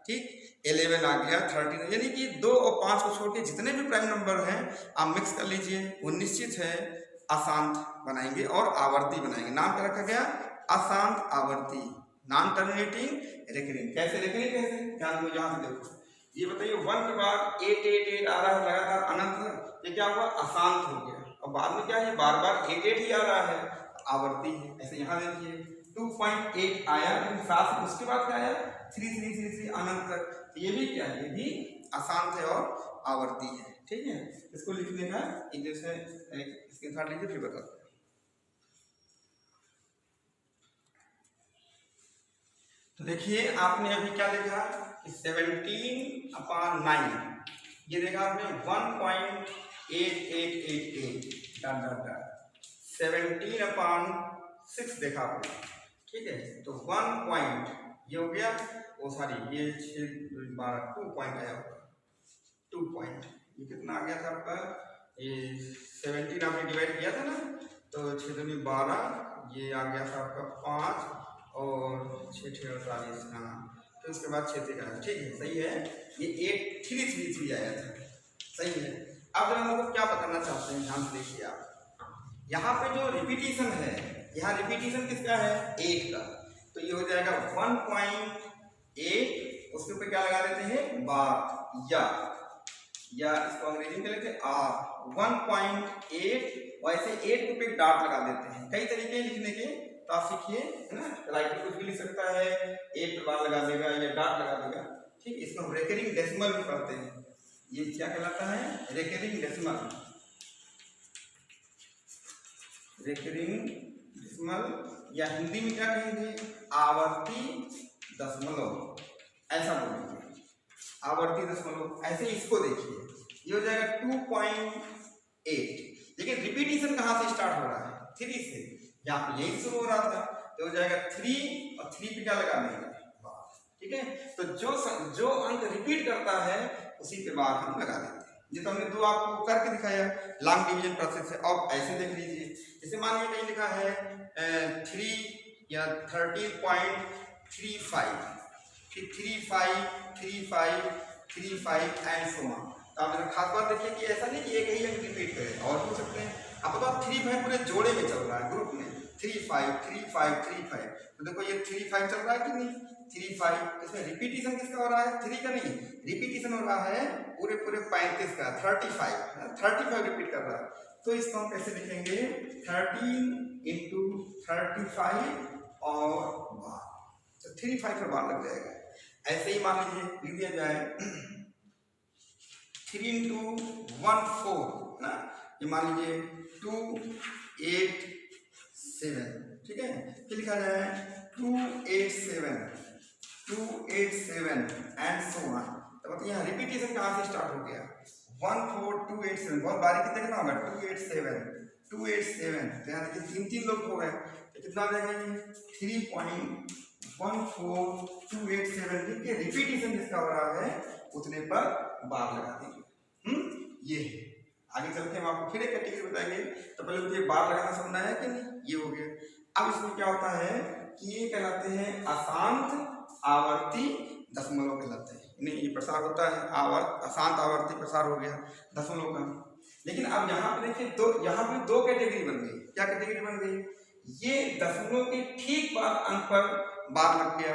ठीक, 11 आ गया, 13, यानी कि 2 और 5 को छोड़ के जितने भी प्राइम नंबर हैं आप मिक्स कर लीजिए, वो निश्चित है अशांत बनाएंगे और आवर्ती बनाएंगे। नाम क्या रखा गया, अशांत आवर्ती, नॉन टर्मिनेटिंग रेकरिंग। कैसे रेकरिंग, कैसे ध्यान दो, यहाँ से देखो, ये बताइए 1 के बाद 8 आ रहा है लगातार अनंत, ये क्या हुआ, अशांत हो गया। और बाद में क्या है, बार बार 8 ही आ रहा है, आवर्ती है। ऐसे यहाँ देखिए 2.8 आया, साथ उसके बाद क्या आया 3 अनंत तक, ये भी क्या है, ये भी अशांत है और आवर्ती है, ठीक है। इसको लिख लेना, एक जैसे स्क्रीनशॉट लीजिए फिर बताते हैं। तो देखिए आपने अभी क्या देखा कि 17/9, ये देखा आपने 1.8888 डॉट डॉट डॉट 17/6 देखा आपने, ठीक है। तो 1 पॉइंट ये हो गया, वो सॉरी ये 6 2 पॉइंट आया होगा, 2 पॉइंट, ये कितना आ गया था आपका, ये 17 आपने डिवाइड किया था ना, तो 6 दूनी 12, ये आ गया था आपका 5 और 6 6 48, हाँ, फिर उसके बाद 6 का, ठीक है, सही है। ये 8333 आया था, सही है। अब जरा मतलब क्या बताना चाहते हैं, ध्यान से देखिए आप, यहाँ पे जो रिपीटिशन है, यहाँ रिपीटिशन किसका है, 8 का, तो ये हो जाएगा 1.8, उसके ऊपर क्या लगा देते हैं, बार, या इसको अंग्रेजी में लेते हैं आर, 1.8, वैसे 8 के ऊपर डॉट लगा देते हैं। कई तरीके हैं लिखने के, तो आप सीखिए, है ना, राइटर कुछ भी लिख सकता है, 8 पे बार लगा देगा या डॉट लगा देगा, ठीक। इसको हम रेकरिंग डेसिमल भी पढ़ते हैं, ये क्या कहलाता है, रेकरिंग डेसिमल, रेकरिंग डेसिमल, या हिंदी में क्या कहेंगे, आवर्ती दशमलव, ऐसा बोलेंगे, आवर्ती दशमलव। ऐसे इसको देखिए, ये हो जाएगा 2.8, लेकिन रिपीटिशन कहाँ से स्टार्ट हो रहा है, 3 से, यहाँ पे यही शुरू हो रहा था, तो हो जाएगा 3 और 3 पे क्या लगा देंगे, बार, ठीक है। तो जो अंक रिपीट करता है उसी पे बार हम लगा देते हैं। ये तो हमने 2 आपको करके दिखाया लॉन्ग डिवीजन प्रोसेस से। अब ऐसे देख लीजिए, जैसे मान लीजिए कहीं लिखा है 3 या 13.35, फिर 35 एंड सो ऑन। तो आप खास बात देखिए कि ऐसा नहीं कि एक ही अंक रिपीट करें, और पूछ सकते हैं आप, तो 35 पूरे जोड़े में चल रहा है, ग्रुप में 35, तो देखो ये 35 चल रहा है कि नहीं, 35, इसमें रिपीटिशन किसका हो रहा है, 3 का नहीं, रिपीटिशन हो रहा है पूरे 35 का, 35 रिपीट कर रहा है। तो इसको हम कैसे लिखेंगे, 13 × 35 और बार, तो 35 पर बार लग जाएगा। ऐसे ही मान लीजिए लिख दिया जाए 3 × 14 ना, ये मान लीजिए 287, ठीक है। फिर लिखा जाए 287 एंड सो ऑन। तो मतलब यहाँ रिपीटेशन कहाँ से स्टार्ट हो गया, 14287, बहुत बारीकी देखना होगा, 287, तो यहाँ देखिए 3 लोग हो गए, तो कितना आ जाएगा ये 3.14287, लिख के रिपीटेशन जिसका हो रहा है उतने पर बार लगा देंगे। ये है, आगे चलते हम आपको फिर एक कैटेगरी बताएंगे। तो पहले मुझे बार लगाना समझना है कि नहीं, ये हो गया। अब इसमें क्या होता है कि ये कहलाते हैं अशांत आवर्ती दशमलव कहलाते हैं, नहीं ये प्रसार होता है, अशांत आवर्ती प्रसार हो गया दशमलव का। लेकिन अब यहाँ पे देखिए यहाँ पे दो कैटेगरी बन गई। क्या कैटेगरी बन गई? ये दशमलव के ठीक बाद अंक पर बार लग गया,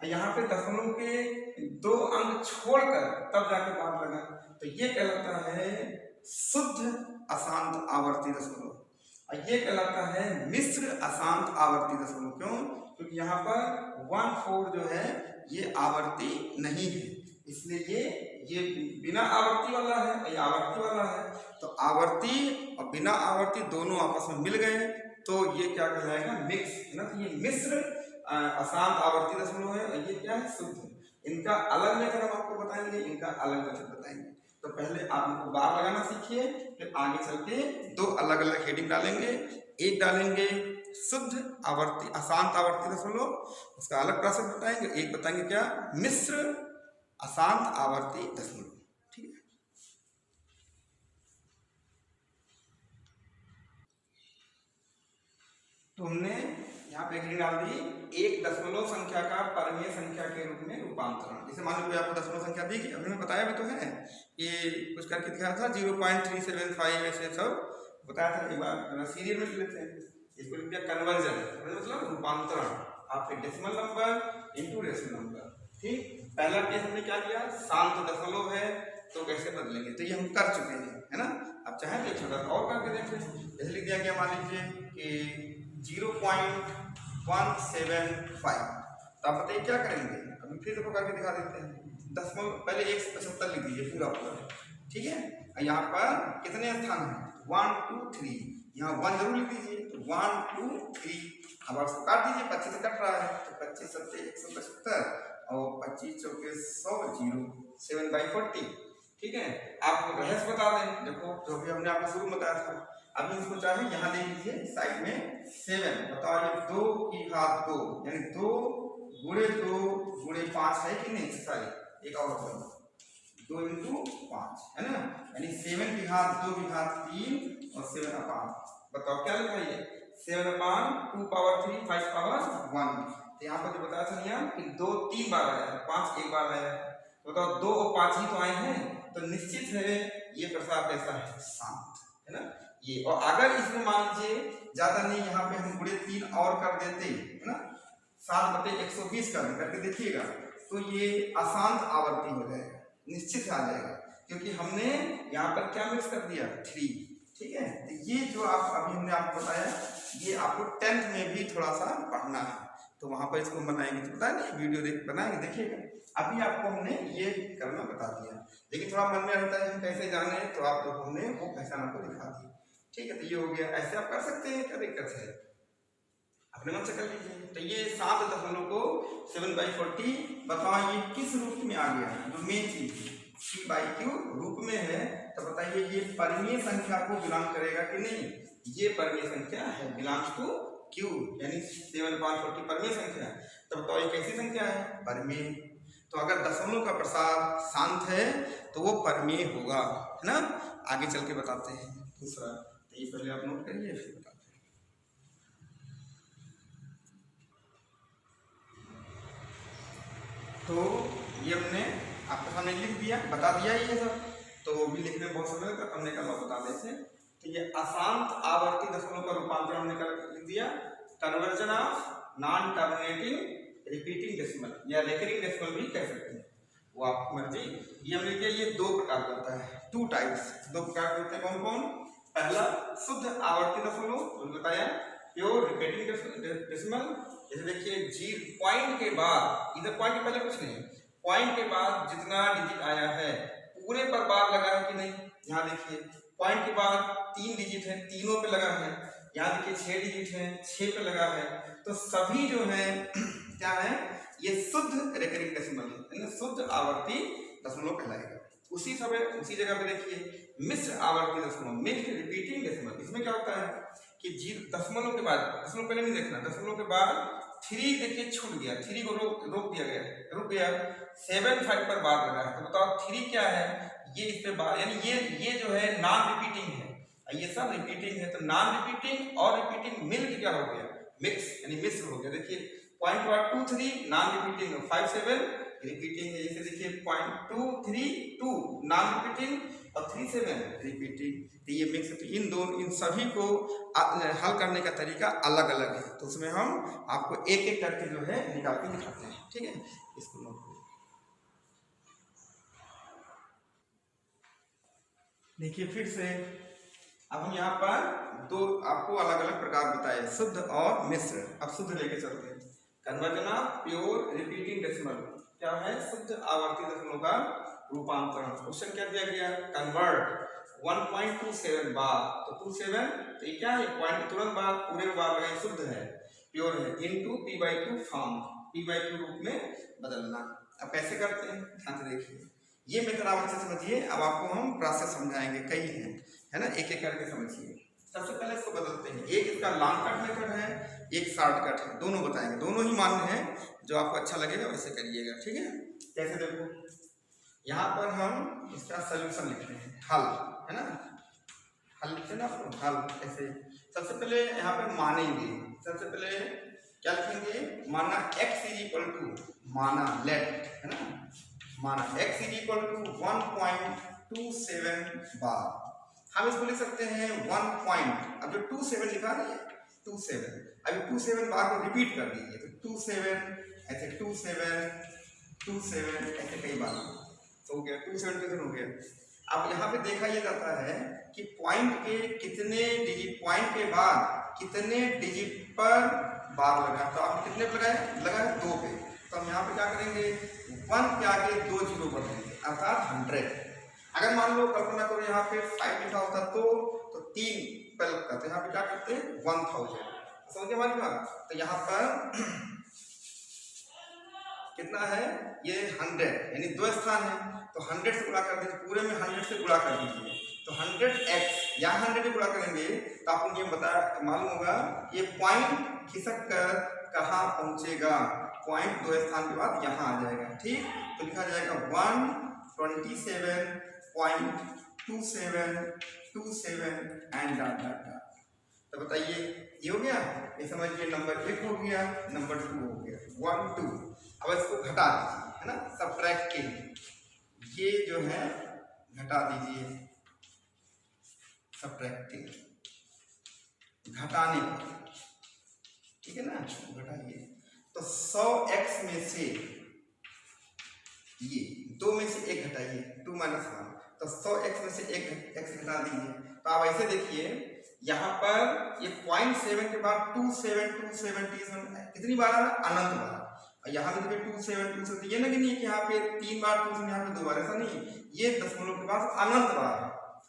यहाँ पे दशमलव के 2 अंक छोड़कर तब जाके बार लगा, तो ये कहलाता है शुद्ध अशांत आवर्ती दशमलव, और ये कहलाता है मिश्र अशांत आवर्ती दशमलव। क्यों? क्योंकि यहाँ पर 1/4 जो है ये आवर्ती नहीं है, इसलिए ये बिना आवर्ती वाला है, ये आवर्ती वाला है। तो आवर्ती और बिना आवर्ती दोनों आपस में मिल गए तो ये क्या कहलाएगा? मिक्स, है ना। तो ये मिश्र अशांत आवर्ती दशमलव है, और ये क्या है? शुद्ध। इनका अलग मेथड हम आपको बताएंगे, इनका अलग मेथड बताएंगे। तो पहले आप इनको बार लगाना सीखिए, फिर आगे चल के 2 अलग अलग हेडिंग डालेंगे। एक डालेंगे शुद्ध आवर्ती अशांत आवर्ती दशमलव, उसका अलग प्रोसेस बताएंगे। एक बताएंगे क्या? मिश्र अशांत आवर्ती दशमलव। ठीक है। तो हमने यहाँ पे हेडिंग डाल दी, एक दशमलव संख्या का परमीय संख्या के रूप में रूपांतरण। जैसे मान लीजिए आपको दशमलव संख्या दी, अभी मैं बताया भी तो है कि कुछ करके दिखाया था 0.375 ऐसे सब बताया था। एक बार सीरियल में लेते हैं, इसको लिख दिया कन्वर्जन, मतलब रूपांतरण। आप decimal number into rational number. ठीक, पहला केस हमने क्या किया? शांत दशमलव है तो कैसे बदलेंगे, तो ये हम कर चुके हैं, है ना। अब चाहे तो एक छोटा सा और करके देखें। जैसे लिख दिया गया, मान लीजिए कि 0.175, तो आप बताइए क्या करेंगे? अभी फिर से करके दिखा देते हैं। दशमलव पहले 1 से 75 लिख दीजिए पूरा पूरा, ठीक है। यहाँ पर कितने स्थान हैं? 1 2 3, यहाँ 1 जरूर लिख दीजिए। तो 1 2 3, अब आप काट दीजिए, 25 से कट रहा है तो 25 7 175 और 25 चौके 100, 0 7/40। ठीक है। आप रहस्य बता दें, देखो जो भी हमने आपको शुरू में बताया था। अभी इसको चाहे यहाँ ले लीजिए साइड में 7, बताओ ये 2 की घात 2, यानी 2 गुणे 5 है कि नहीं? सॉरी, एक और 2 × 5 है ना, यानी 7 की घात 2 की घात 3 और 7 अपान, बताओ क्या लिखा है? 7/2 पावर 3 5 पावर 1। तो यहाँ पर जो बताया था नियम कि 2 3 बार आया है, 5 1 बार आया है, तो बताओ 2 और 5 ही तो आए हैं, तो निश्चित है ये प्रसाद कैसा है? शांत, है ना ये। और अगर इसमें मान लीजिए ज्यादा नहीं, यहाँ पे हम गुणे 3 और कर देते, है ना, 7/120 करके देखिएगा, तो ये अशांत आवर्ती हो जाएगा, निश्चित आ जाएगा, क्योंकि हमने यहाँ पर क्या मिक्स कर दिया? 3। ठीक है। तो ये जो आप अभी हमने आपको बताया, ये आपको 10th में भी थोड़ा सा पढ़ना है, तो वहां पर इसको बनाएंगे, तो पता नहीं वीडियो बनाएंगे, देखिएगा। अभी आपको हमने ये करना बता दिया, लेकिन थोड़ा मन में रहता है हम कैसे जाने, तो आप जो हमने वो पहचान आपको दिखा दी। ठीक है। तो ये हो गया। ऐसे आप कर सकते हैं, क्या दिक्कत है? अपने मन से कर लीजिए। तो ये 7 दशमलव को 7/40, बताओ ये किस रूप में आ गया? जो मेन चीज C/Q रूप में है, तो बताइए ये परमीय संख्या को बिलोंग करेगा कि नहीं? ये परमीय संख्या है, बिलोंग्स टू Q, यानी 7/40 परमीय संख्या। तो बताओ ये कैसी संख्या है? परमीय। तो अगर दशमलव का प्रसार शांत है तो वो परमीय होगा, है ना। आगे चल के बताते हैं दूसरा, तो ये पहले आप नोट करिए फिर बताते हैं। तो ये हमने आपके सामने लिख दिया, बता दिया ये सब, तो भी लिखने में बहुत समय लगता, हमने कहा बता देते। तो ये अशांत आवर्ती दशमलव का रूपांतरण हमने कर लिख दिया, conversion of non terminating repeating decimal या रेकरिंग डेसिमल भी कह सकते हैं, वो आपकी मर्जी। ये हमने किया, ये 2 प्रकार का होता है, 2 टाइप्स, 2 प्रकार के होते हैं। कौन कौन? पहला शुद्ध आवर्ती दशमलव बताया, प्योर रिपीटिंग डेसिमल। जैसे देखिए पॉइंट के बाद, इधर पॉइंट के पहले कुछ नहीं, पॉइंट के बाद जितना डिजिट आया है पूरे पर बार लगा है कि नहीं? यहाँ देखिए पॉइंट के बाद 3 डिजिट है, तीनों पे लगा है। यहाँ देखिए 6 डिजिट है, 6 पे लगा है। तो सभी जो है क्या है? ये शुद्ध रेकरिंग डेसिमल है, शुद्ध आवर्ती दशमलव कहलाएगा। उसी जगह पे देखिए मिश्र आवर्ती दशमलव, मिक्स्ड रिपीटिंग डेसिमल। इसमें क्या होता है कि दशमलव के बाद, दशमलव पहले नहीं देखना, दशमलव के बाद 3 देखिए छूट गया, 3 को रोक दिया गया, रुक गया, 7 5 पर बार लगा है। तो बताओ 3 क्या है? ये इस पे बार, यानी ये जो है नॉन रिपीटिंग है, ये सब रिपीटिंग है। तो नॉन रिपीटिंग और रिपीटिंग मिलकर क्या हो गया? मिक्स, यानी मिश्र हो गया। देखिए पॉइंट 2 3 नॉन रिपीटिंग, 5 7 रिपीटिंग है। जैसे देखिए 0.2 3 2 नॉन रिपीटिंग और 3 7 रिपीटिंग। तो ये मिक्स, इन सभी को हल करने का तरीका अलग अलग है, तो उसमें हम आपको एक एक करके जो है निकाल के दिखाते हैं, ठीक है। इसको नोट करिए। देखिए फिर से अब हम यहाँ पर दो आपको अलग अलग प्रकार बताए, शुद्ध और मिश्र। अब शुद्ध लेके चलते हैं। Conversion of pure repeating decimal, क्या है, शुद्ध आवर्ती दशमलव का रूपांतरण। क्वेश्चन क्या दिया गया, कन्वर्ट 1.27 बार, तो 27, तो ये क्या है, पॉइंट तुरंत बाद पूरे बार लगाए, शुद्ध है, प्योर है, इनटू p/2 फॉर्म, p/2 रूप में बदलना। अब कैसे करते हैं, ध्यान से देखिए, ये मेथड आप अच्छे समझिए। अब आपको हम प्रोसेस समझाएंगे, कई हैं, है ना, एक एक करके समझिए। सबसे पहले इसको बदलते हैं, एक इसका लॉन्ग कट मेथड है, एक शॉर्ट कट है, दोनों बताएंगे, दोनों ही मान्य है, जो आपको अच्छा लगेगा वैसे करिएगा, ठीक है। कैसे देखो, यहाँ पर हम इसका सोल्यूशन लिख रहे हैं, हल, है ना, हल लिखते हैं ना आपको, हल ऐसे। सबसे पहले यहाँ पे मानेंगे, सबसे पहले क्या लिखेंगे, माना x इज इक्वल टू, माना लेट, है ना, माना x इज इक्वल टू 1.27 बार। हम इसको लिख सकते हैं 1 पॉइंट, अब जो 27 लिखा नहीं है, 27, अभी 27 बार को रिपीट कर दीजिए, तो 27 ऐसे, 27 ऐसे कई बार, तो हो गया 27 हो गया। अब यहाँ पे देखा यह जाता है कि पॉइंट के कितने डिजिट, पॉइंट के बाद कितने डिजिट पर बार लगा, तो आप कितने पे लगाए, 2 पे, तो हम यहाँ पे क्या करेंगे, 1 के आगे 2 जीरो कर देंगे, अर्थात 100। अगर मान लो कल्पना करो यहाँ पे 5 लिखा होता तो 3 पे लगता, तो यहाँ पे क्या करते हैं 1000, समझिए हमारी बात। तो यहाँ पर कितना है, ये 100, यानी 2 स्थान है, तो 100 से गुणा कर दीजिए, पूरे में 100 से गुणा कर दीजिए, तो 100x, यहाँ 100 से गुणा करेंगे तो आपको ये मालूम होगा ये पॉइंट खिसक कर कहाँ पहुंचेगा, पॉइंट 2 स्थान के बाद यहाँ आ जाएगा, ठीक। तो लिखा जाएगा 127.2727 एंड डॉट डॉट डॉट। तो बताइए ये हो गया, ये समझिए नंबर 1 हो गया, नंबर 2 हो गया, 1 2। अब इसको घटा दीजिए, है ना, सबट्रैक्टिंग, ये जो है घटा दीजिए, सबट्रैक्टिंग, घटाने पर, ठीक है ना, घटाइए। तो 100x में से ये 2 में से 1 घटाइए, 2 - 1, तो 100x में से 1 x घटा दीजिए। तो आप ऐसे देखिए, यहाँ पर ये 0.7 के बाद 27 कितनी बार आ रहा है, अनंत बार। यहाँ पे देखिए 27 ये ना कि नहीं कि यहाँ पे 3 बार 2 यहाँ पे 2 बार, ऐसा नहीं, ये दशमलव के बाद अनंत बार है।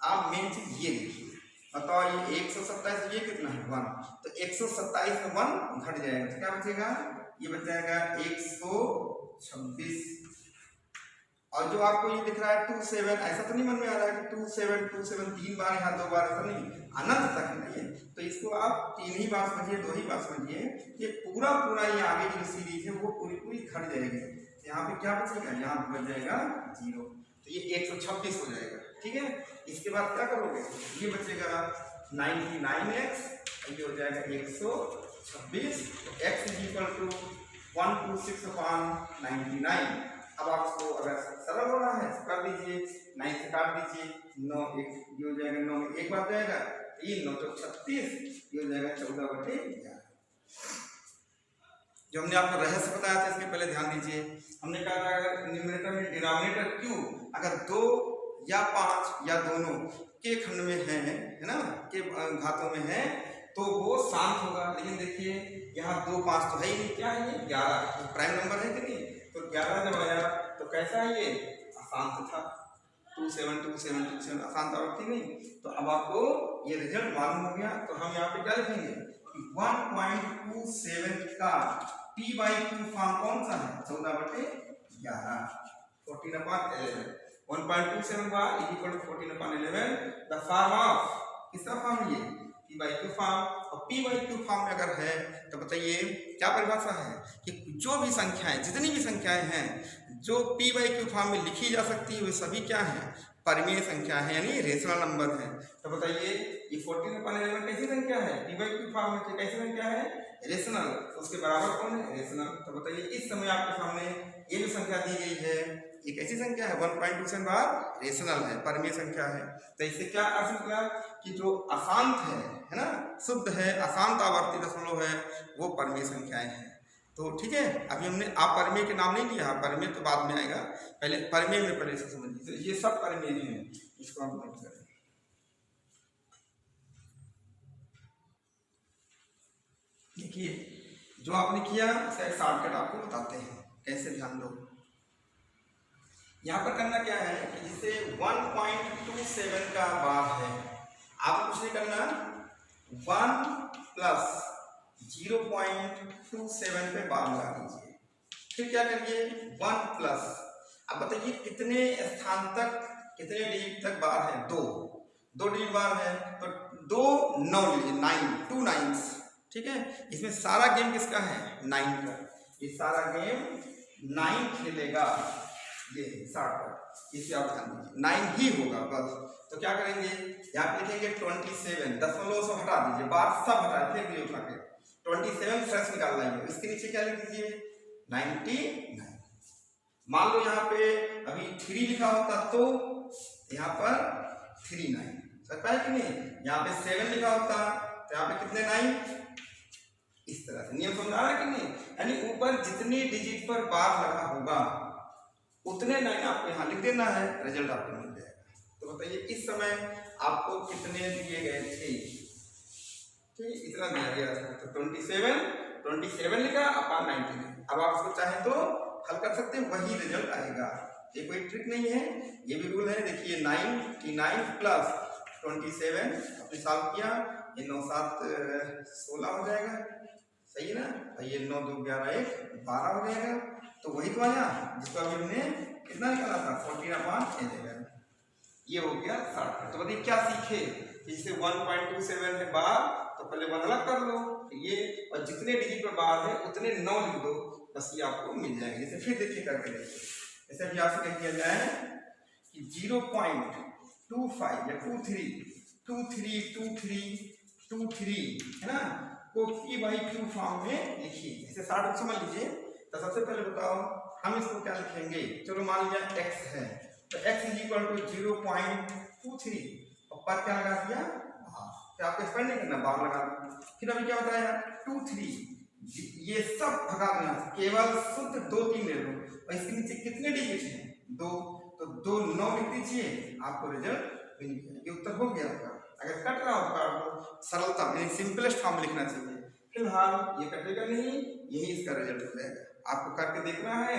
आप मेन चीज ये देखिए, बताओ ये 127, ये कितना है 1, तो 127 में 1 घट जाएगा, तो क्या बचेगा, ये बच जाएगा 126। और जो आपको ये दिख रहा है 27, ऐसा तो नहीं मन में आ रहा है कि 27 3 बार यहाँ 2 बार, ऐसा नहीं, अनंत तक नहीं है। तो इसको आप 3 ही बार समझिए, 2 ही बार समझिए, ये पूरा ये आगे जो सीरीज है वो पूरी घट जाएगी। यहाँ पे क्या बचेगा, यहाँ बच जाएगा 0, तो ये 126 हो जाएगा, ठीक है। इसके बाद क्या करोगे, ये बचेगा 99x, ये हो जाएगा 126, तो x इज इक्वल टू 126/99। अब आपको अगर सरल हो रहा है तो कर दीजिए, 9 से काट दीजिए, 9 1, ये हो जाएगा 9 में 1 बार जाएगा, 3 9 तो 36, ये हो जाएगा 14/11। जो हमने आपको रहस्य बताया था, इसके पहले ध्यान दीजिए, हमने कहा था अगर न्यूमरेटर में डिनोमिनेटर q अगर 2 या 5 या दोनों के खंड में है ना, के घातों में है, तो वो शांत होगा। लेकिन देखिए यहाँ 2 5 तो है ही नहीं, क्या है ये 11, तो प्राइम नंबर है कि नहीं, तो 11 जब आया तो कैसा है, ये अशांत था, 27 अशांत आवृत्ति नहीं। तो अब आपको ये रिजल्ट मालूम हो गया, तो हम यहाँ पे क्या लिखेंगे, 1.27 का p/2 फॉर्म कौन सा है, 14/11, 14/11, 1.27 bar is equal to 14/11। The form of, किसका फॉर्म, ये p/2 फॉर्म। और p/2 फॉर्म में अगर है तो बताइए क्या परिभाषा है कि जो भी संख्याएं, जितनी भी संख्याएं हैं जो p/2 फॉर्म में लिखी जा सकती है, वे सभी क्या हैं, परिमेय संख्या है, यानी रेशनल नंबर है। तो बताइए ये 14/11 कैसी संख्या है, p/2 फॉर्म में कैसी संख्या है, रेशनल, तो उसके बराबर कौन है, रेशनल। तो बताइए इस समय आपके सामने ये जो संख्या दी गई है एक ऐसी संख्या है 1.27 बार रेशनल है, परमीय संख्या है। तो इससे क्या अर्थ निकला कि जो अशांत है ना, शुद्ध है, अशांत आवर्ती दशमलव है, वो परमीय संख्याएं हैं। तो ठीक है, अभी हमने अपरमेय के नाम नहीं लिया, परमेय तो बाद में आएगा, पहले परमेय में पहले इसको समझिए। तो ये सब परमेय हैं, इसको हम नोट करें। देखिए जो आपने किया उसका शॉर्टकट आपको बताते हैं कैसे, ध्यान दो। यहाँ पर करना क्या है कि जिसे 1.27 का बार है, आपको कुछ नहीं करना, 1 प्लस 0.27 पे बार लगा दीजिए। फिर क्या करिए 1 प्लस, अब बताइए कितने स्थान तक, कितने डिजिट तक बार है, 2 डिजिट बार है, तो 2 9 लीजिए, 9 2 9, ठीक है। इसमें सारा गेम किसका है, 9 का, ये सारा गेम 9 खेलेगा, ये 60, इसे आप ध्यान दीजिए 9 ही होगा बस। तो क्या करेंगे, यहाँ पे लिखेंगे 27, दशमलव से हटा दीजिए, बार सब हटा फेंक दिए उठा के, 27 फ्रेश निकाल लाएंगे, इसके नीचे क्या लिख दीजिए 99। मान लो यहाँ पे अभी 3 लिखा होता तो यहाँ पर 39 सकता है कि नहीं, यहाँ पे 7 लिखा होता तो यहाँ पे कितने 9, इस तरह से नियम समझ आ रहा है कि नहीं। यानी ऊपर जितनी डिजिट पर बार लगा होगा उतने 9 आपको यहाँ लिख देना है, रिजल्ट आपको मिल जाएगा। तो बताइए इस समय आपको कितने दिए गए थे, ठीक इतना दिया गया था, तो 27 लिखा अपॉन 90। अब आप इसको चाहें तो हल कर सकते हैं, वही रिजल्ट आएगा, ये कोई ट्रिक नहीं है, ये भी रूल है। देखिए 99 प्लस 27 आपने सॉल्व किया, ये 9 7 16 हो जाएगा, सही है ना, ये 9 2 11 1 12 हो जाएगा। तो वही तो आया जिसको अभी हमने कितना निकाला था 14/11, ये हो गया 60। तो बताइए क्या सीखे, जिससे 1.27 है बार, तो पहले 1 अलग कर लो ये, और जितने डिजिट पर बार है उतने 9 लिख दो, बस ये आपको मिल जाएगा। जैसे फिर देखिए करके देखिए, जैसे अभी आपसे कह दिया जाए कि 0.25 या 23 है ना, को P/Q फॉर्म में लिखिए। जैसे 60 समझ लीजिए, तो सबसे पहले बताओ हम इसको क्या लिखेंगे, चलो मान लिया x है, तो x = 0.23 और पर क्या लगा दिया, तो आपको एक्सपेंड नहीं करना, बार लगा दो। फिर अभी क्या बताया 23, ये सब भगा देना, केवल शुद्ध 2 3 ले लो, और इसके नीचे कितने डिजिट हैं 2, तो 2 9 लिख दीजिए, आपको रिजल्ट मिल गया। ये उत्तर हो गया आपका। अगर कट रहा हो तो आपको सरलता यानी सिंपलेस्ट फॉर्म लिखना चाहिए, फिलहाल ये कटेगा नहीं, यही इसका रिजल्ट हो जाएगा। आपको करके देखना है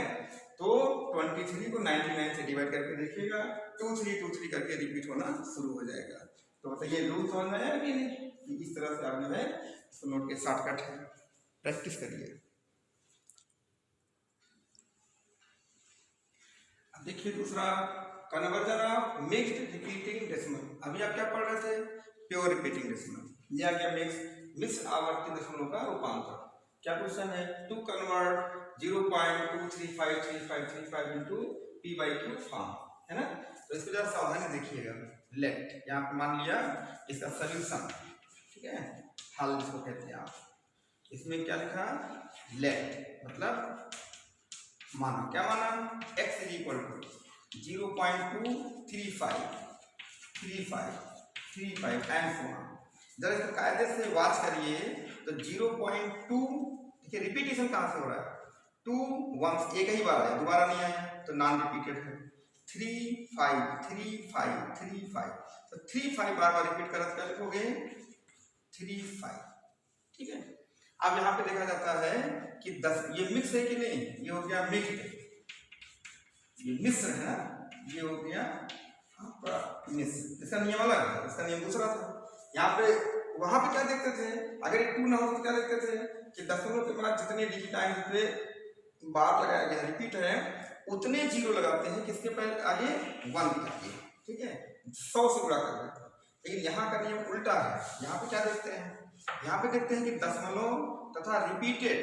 तो 23 को 99 से डिवाइड करके देखिएगा, 2323 करके रिपीट होना शुरू हो जाएगा। तो बताइए रूल समझ में आया कि नहीं, इस तरह से आप जो है इसको नोट के शॉर्टकट है, प्रैक्टिस करिए। अब देखिए दूसरा, conversion of mixed repeating decimal. अभी आप क्या पढ़ रहे थे, प्योर रिपीटिंग डेसिमल, या क्या मिक्स आवर्ती दशमलव का रूपांतर। क्या क्वेश्चन है, to convert 0.235335 into P/Q form, है ना। तो इसको जरा सावधानी देखिएगा। लेट यहाँ पे मान लिया इसका सॉल्यूशन, ठीक है, हल जिसको कहते हैं आप, इसमें क्या लिखा, लेट मतलब माना, क्या माना, x = 0.235 एंड सो ऑन। जरा इसको कायदे से वॉच करिए, तो 0.2 देखिए रिपीटेशन कहाँ से हो रहा है, 2 1 एक ही बार है, दोबारा नहीं आया, तो नॉन रिपीटेड है। 3 5 तो 3 5 बार रिपीट कर क्या लिखोगे 3 5, ठीक है। अब यहाँ पे देखा जाता है कि 10, ये मिक्स है कि नहीं, ये हो गया मिक्स्ड, ये मिश्र है ना, ये हो गया आपका मिश्र। इसका नियम अलग है, इसका नियम दूसरा था। यहाँ पे वहां पे क्या देखते थे, अगर ये 2 ना हो तो क्या देखते थे कि दशमलव के बाद जितने डिजिट आए जितने बार लगाया गया रिपीट है उतने 0 लगाते हैं, किसके पहले आगे 1 दिखाइए, ठीक है, 100 से गुणा कर देते हैं। लेकिन यहाँ का नियम उल्टा है, यहाँ पे क्या देखते हैं, यहाँ पे देखते हैं कि दशमलव तथा रिपीटेड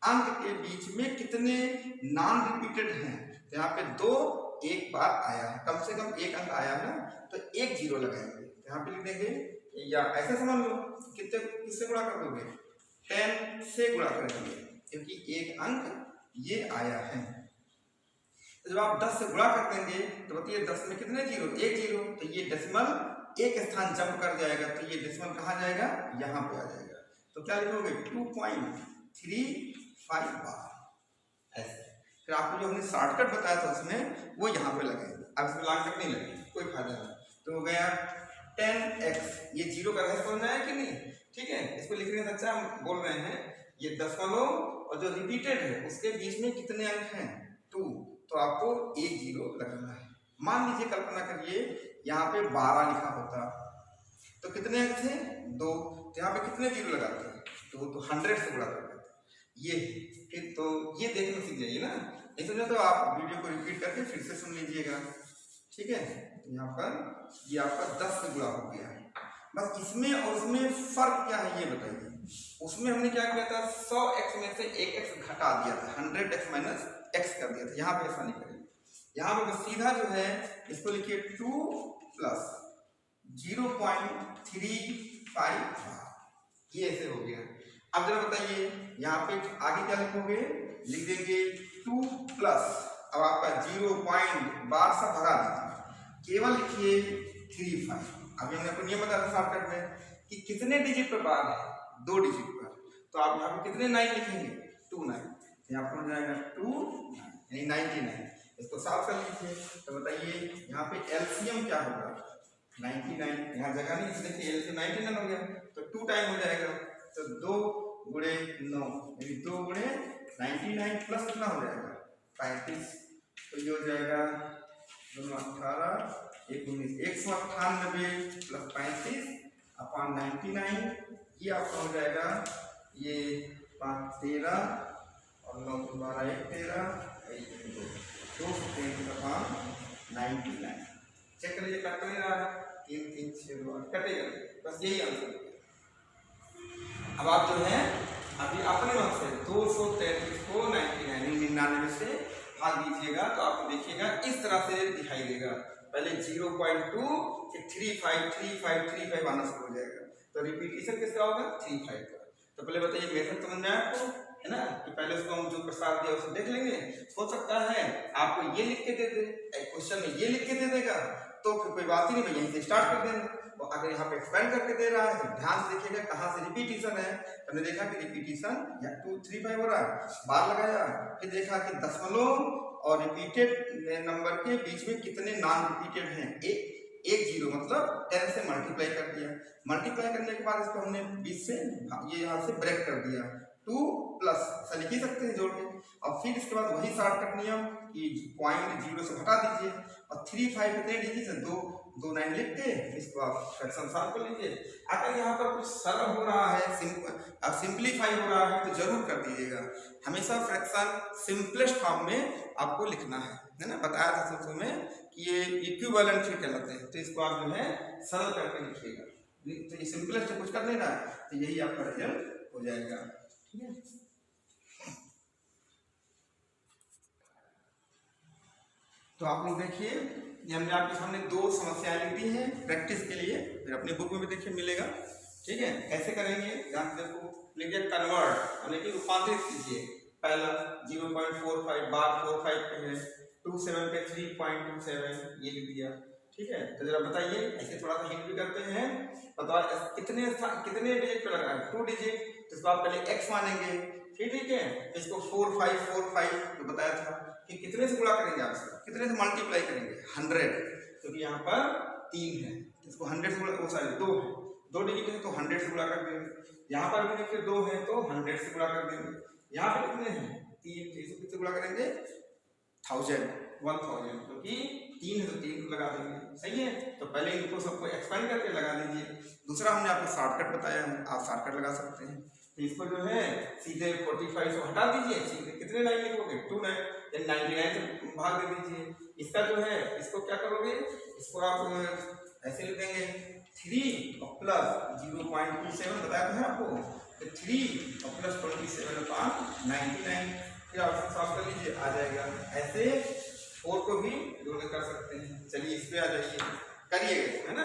अंक के बीच में कितने नॉन रिपीटेड हैं। तो यहाँ पे 2 एक बार आया है, कम से कम एक अंक आया है ना, तो 1 0 लगाएंगे। तो यहाँ पे लिख देंगे, या ऐसे समझ लो कितने किससे गुणा कर दोगे, 10 से गुणा करेंगे, क्योंकि एक अंक ये आया है। तो जब आप 10 से गुणा कर देंगे तो बताइए 10 में कितने जीरो, एक जीरो, तो ये डेसिमल एक स्थान जंप कर जाएगा, तो ये डेसिमल कहाँ जाएगा, यहाँ पे आ जाएगा। तो क्या लिखोगे 2.35 बार ऐसे। फिर आपको जो हमने शॉर्टकट बताया था उसमें वो यहाँ पे लगेगा, अब इसमें लॉन्ग कट नहीं लगेगी, कोई फायदा नहीं। तो हो गया 10x, ये जीरो का रहस्य समझ में आया कि नहीं, ठीक है। इसको लिखने से अच्छा हम बोल रहे हैं ये दशमलव और जो रिपीटेड है उसके बीच में कितने अंक हैं, 2, तो आपको एक जीरो लगाना है। मान लीजिए कल्पना करिए यहाँ पे 12 लिखा होता तो कितने अंक थे, 2, तो यहाँ पे कितने जीरो लगाते हैं, तो 100 से गुणा कर देते ये। फिर तो ये देखना सीख जाइए ना, नहीं समझा तो आप वीडियो को रिपीट करके फिर से सुन लीजिएगा, ठीक है। यहाँ पर ये आपका 10 से गुणा हो गया, बस इसमें और उसमें फर्क क्या है ये बताइए। उसमें हमने क्या किया था, 100x में से 1x घटा दिया था, 100x माइनस x कर दिया था। यहाँ पे ऐसा नहीं करेंगे, यहाँ पे बस सीधा जो है इसको लिखिए 2 प्लस 0.35, ये ऐसे हो गया। अब जरा बताइए यहाँ पे आगे क्या लिखोगे, लिख देंगे 2 प्लस, अब आपका 0 पॉइंट बार सब भगा दीजिए, केवल लिखिए 35। अभी हमने आपको नियम बताया था शॉर्टकट में कि कितने डिजिट पर बार है, 2 डिजिट पर, तो आप यहाँ पे कितने 9 लिखेंगे, 2 9, यहाँ पर हो जाएगा 2 यानी 99। इसको साफ कर लीजिए, तो बताइए यहाँ पे एलसीएम क्या होगा, 99, यहाँ जगह नहीं इसलिए एलसीएम 99 हो गया, तो 2 टाइम हो जाएगा, तो 2 गुणे 9 यानी 2 गुणे 99 प्लस कितना हो जाएगा 35, तो ये हो जाएगा 18 19 198 प्लस 35 अपॉन 99, ये आपका हो जाएगा ये 5 13 और 9 12 1 13 233 अपॉन 99। चेक कर लीजिए कट नहीं रहा है, 3 3 6 कटेगा, बस यही आंसर। अब आप जो है अभी अपने मन से 233 को 99 से भाग दीजिएगा, तो आपको देखिएगा इस तरह से दिखाई देगा। पहले 0.2 फिर 35 आना शुरू हो जाएगा, तो रिपीटिशन किसका होगा 35 का। तो पहले बताइए मेथड समझ में आया आपको, है ना, कि पहले उसको हम जो प्रसाद दिया उसे देख लेंगे। हो सकता है आपको ये लिख के दे दे, क्वेश्चन में ये लिख के दे देगा, तो फिर कोई बात ही नहीं, मैं यहीं से स्टार्ट कर देंगे। तो अगर यहाँ पे एक्सपेंड करके दे रहा है तो ध्यान से देखिएगा कहाँ से रिपीटिशन है। हमने देखा कि रिपीटिशन या 235 हो रहा है, बार लगाया, फिर देखा कि दशमलव और रिपीटेड नंबर के बीच में कितने नॉन रिपीटेड हैं, एक जीरो मतलब 10 से मल्टीप्लाई कर दिया, मल्टीप्लाई करने के बाद इसको हमने 20 से ये यहाँ से ब्रेक कर दिया, 2 प्लस ऐसा लिख ही सकते हैं जोड़ के। और फिर इसके बाद वही शॉर्टकट नियम कि पॉइंट 0 से हटा दीजिए, और 35 कितने डिजिट है, 2 9 लिख के इसको आप फ्रैक्शन सॉल्व कर लीजिए। अगर यहाँ पर कुछ सरल हो रहा है, सिंपलीफाई हो रहा है, तो जरूर कर दीजिएगा। हमेशा फ्रैक्शन सिंपलेस्ट फॉर्म में आपको लिखना है ना, बताया था शुरू में कि ये इक्विवेलेंट फिर कहलाते हैं, तो इसको आप जो है सरल करके लिखिएगा। तो ये सिंपलेस्ट कुछ कर लेना है, तो यही आपका रिजल्ट हो जाएगा, ठीक है। तो आप लोग देखिए ये हमने आपके सामने 2 समस्याएं लिख दी हैं प्रैक्टिस के लिए, फिर अपने बुक में भी देखिए मिलेगा, ठीक है। कैसे करेंगे ध्यान से देखो, लिखिए कन्वर्ट यानी कि रूपांतरित कीजिए। पहला 0.45 बार 45 पे है, 27 पे 3.27 ये लिख दिया, ठीक है। तो जरा बताइए, ऐसे थोड़ा सा हिंट भी करते हैं, बताओ कितने डिजिट पे लगा है, 2 डिजिट, तो इसको आप पहले x मानेंगे, फिर ठीक है इसको 45 जो बताया था कि कितने से गुणा करेंगे, आप कितने से मल्टीप्लाई करेंगे, 100, क्योंकि यहाँ पर 3 है, इसको 100 से गुणा, वो सॉरी 2 है, 2 डिजिट है तो 100 से गुणा कर देंगे। यहाँ पर भी देखिए 2 है तो 100 से गुणा कर देंगे। यहाँ पे कितने हैं, 3, इसको कितने गुणा करेंगे, 1000, क्योंकि 3 है तो 3 लगा देंगे, सही है। तो पहले इनको सबको एक्सपेंड करके लगा दीजिए। दूसरा हमने आपको शॉर्टकट बताया है, आप शॉर्टकट लगा सकते हैं, तो इसको जो है सीधे 45 से हटा दीजिए, सीधे कितने 9 लिखोगे, 2 9 99 से भाग दे दीजिए। इसका जो है इसको क्या करोगे, इसको आप ऐसे लिख देंगे 3 और प्लस 0.27 बताया था आपको, तो 3 और प्लस 27/99, फिर आप सॉल्व कर लीजिए, आ जाएगा। ऐसे 4 को भी जोड़ कर सकते हैं। चलिए इस पे आ जाइए, करिएगा, है ना,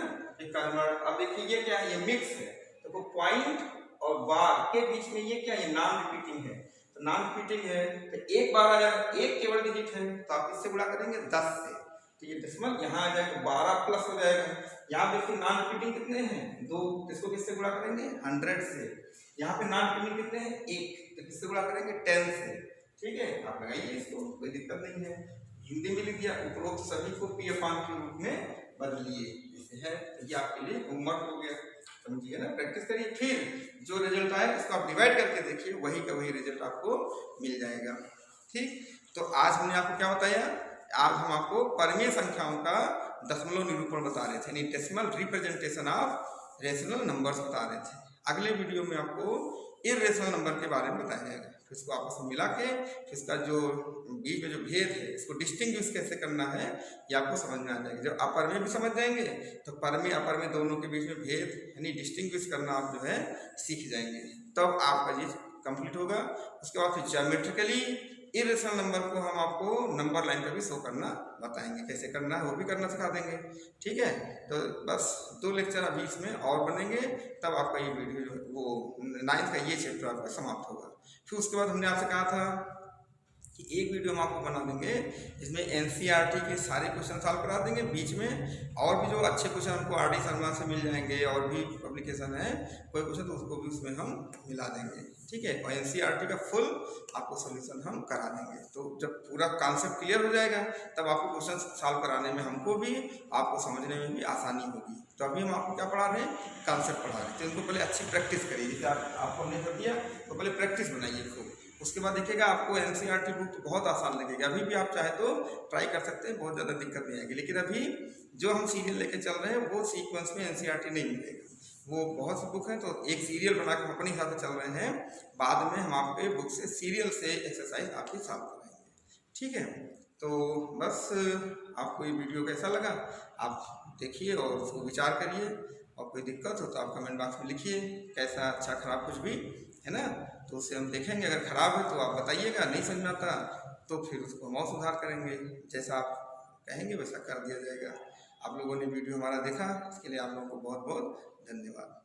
कन्वर्ट। अब देखिए ये क्या है, ये मिक्स है, तो पॉइंट और बार के बीच में ये क्या है, नॉन रिपीटिंग है, तो नॉन रिपीटिंग है तो एक बार आया, एक केवल डिजिट है तो आप किससे गुणा करेंगे 10 से, तो ये डेसिमल यहाँ आ जाएगा 12 प्लस हो जाएगा। यहाँ देखिए नॉन रिपीटिंग कितने हैं 2, इसको किससे गुणा करेंगे 100 से। यहाँ पे नॉन रिपीटिंग कितने हैं 1, तो किससे गुणा करेंगे 10 से। ठीक है, आप लगाइए इसको, कोई दिक्कत नहीं है। हिंदी में लिख दिया, उपरोक्त सभी को p अपान के रूप में बदलिए, जैसे है। ये आपके लिए होमवर्क हो गया, समझिए ना, प्रैक्टिस करिए। फिर जो रिजल्ट आए उसको आप डिवाइड करके देखिए, वही का वही रिजल्ट आपको मिल जाएगा। ठीक, तो आज हमने आपको क्या बताया, आज हम आपको परमेय संख्याओं का दशमलव निरूपण बता रहे थे, यानी decimal representation of rational numbers बता रहे थे। अगले वीडियो में आपको इर्रेशनल नंबर के बारे में बताया जाएगा, फिर इसको आपस में मिला के फिर इसका जो बीच में जो भेद है इसको डिस्टिंग्विश कैसे करना है ये आपको समझ में आ जाएगा। जब अपर में भी समझ जाएंगे तो पर में अपर में दोनों के बीच में भेद यानी डिस्टिंग्विश करना आप जो है सीख जाएंगे, तब आपका चीज कंप्लीट होगा। उसके बाद फिर ज्योमेट्रिकली इर्रेशनल नंबर को हम आपको नंबर लाइन पर भी शो करना बताएंगे, कैसे करना है वो भी करना सिखा देंगे। ठीक है, तो बस 2 लेक्चर अभी इसमें और बनेंगे, तब आपका ये वीडियो जो वो 9th का ये चैप्टर आपका समाप्त होगा। फिर उसके बाद हमने आपसे कहा था कि एक वीडियो हम आपको बना देंगे जिसमें एनसीईआरटी के सारे क्वेश्चन सॉल्व करा देंगे, बीच में और भी जो अच्छे क्वेश्चन हमको आर डी शर्मा से मिल जाएंगे और भी पब्लिकेशन है कोई क्वेश्चन तो उसको भी उसमें हम मिला देंगे। ठीक है, और एनसीईआरटी का फुल आपको सोल्यूशन हम करा देंगे। तो जब पूरा कॉन्सेप्ट क्लियर हो जाएगा तब आपको क्वेश्चन सॉल्व कराने में हमको भी आपको समझने में भी आसानी होगी। तो अभी हम आपको क्या पढ़ा रहे हैं, कॉन्सेप्ट पढ़ा रहे हैं, तो इनको पहले अच्छी प्रैक्टिस करिए। जैसे आपको हमने कर दिया तो पहले प्रैक्टिस बनाइए खूब, उसके बाद देखिएगा आपको एनसीईआरटी बुक तो बहुत आसान लगेगी। अभी भी आप चाहे तो ट्राई कर सकते हैं, बहुत ज़्यादा दिक्कत नहीं आएगी। लेकिन अभी जो हम सीरियल लेके चल रहे हैं वो सीक्वेंस में एनसीईआरटी नहीं मिलेगा, वो बहुत सी बुक है तो एक सीरियल बना के हम अपने हिसाब से चल रहे हैं, बाद में हम आपके बुक से सीरियल से एक्सरसाइज आपकी सॉल्व कराएंगे। ठीक है, तो बस आपको ये वीडियो कैसा लगा आप देखिए और उसको विचार करिए, और कोई दिक्कत हो तो आप कमेंट बॉक्स में लिखिए, कैसा अच्छा खराब कुछ भी है ना, तो उससे हम देखेंगे। अगर खराब है तो आप बताइएगा, नहीं समझ में आता तो फिर उसको हम और सुधार करेंगे, जैसा आप कहेंगे वैसा कर दिया जाएगा। आप लोगों ने वीडियो हमारा देखा, इसके लिए आप लोगों को बहुत बहुत धन्यवाद।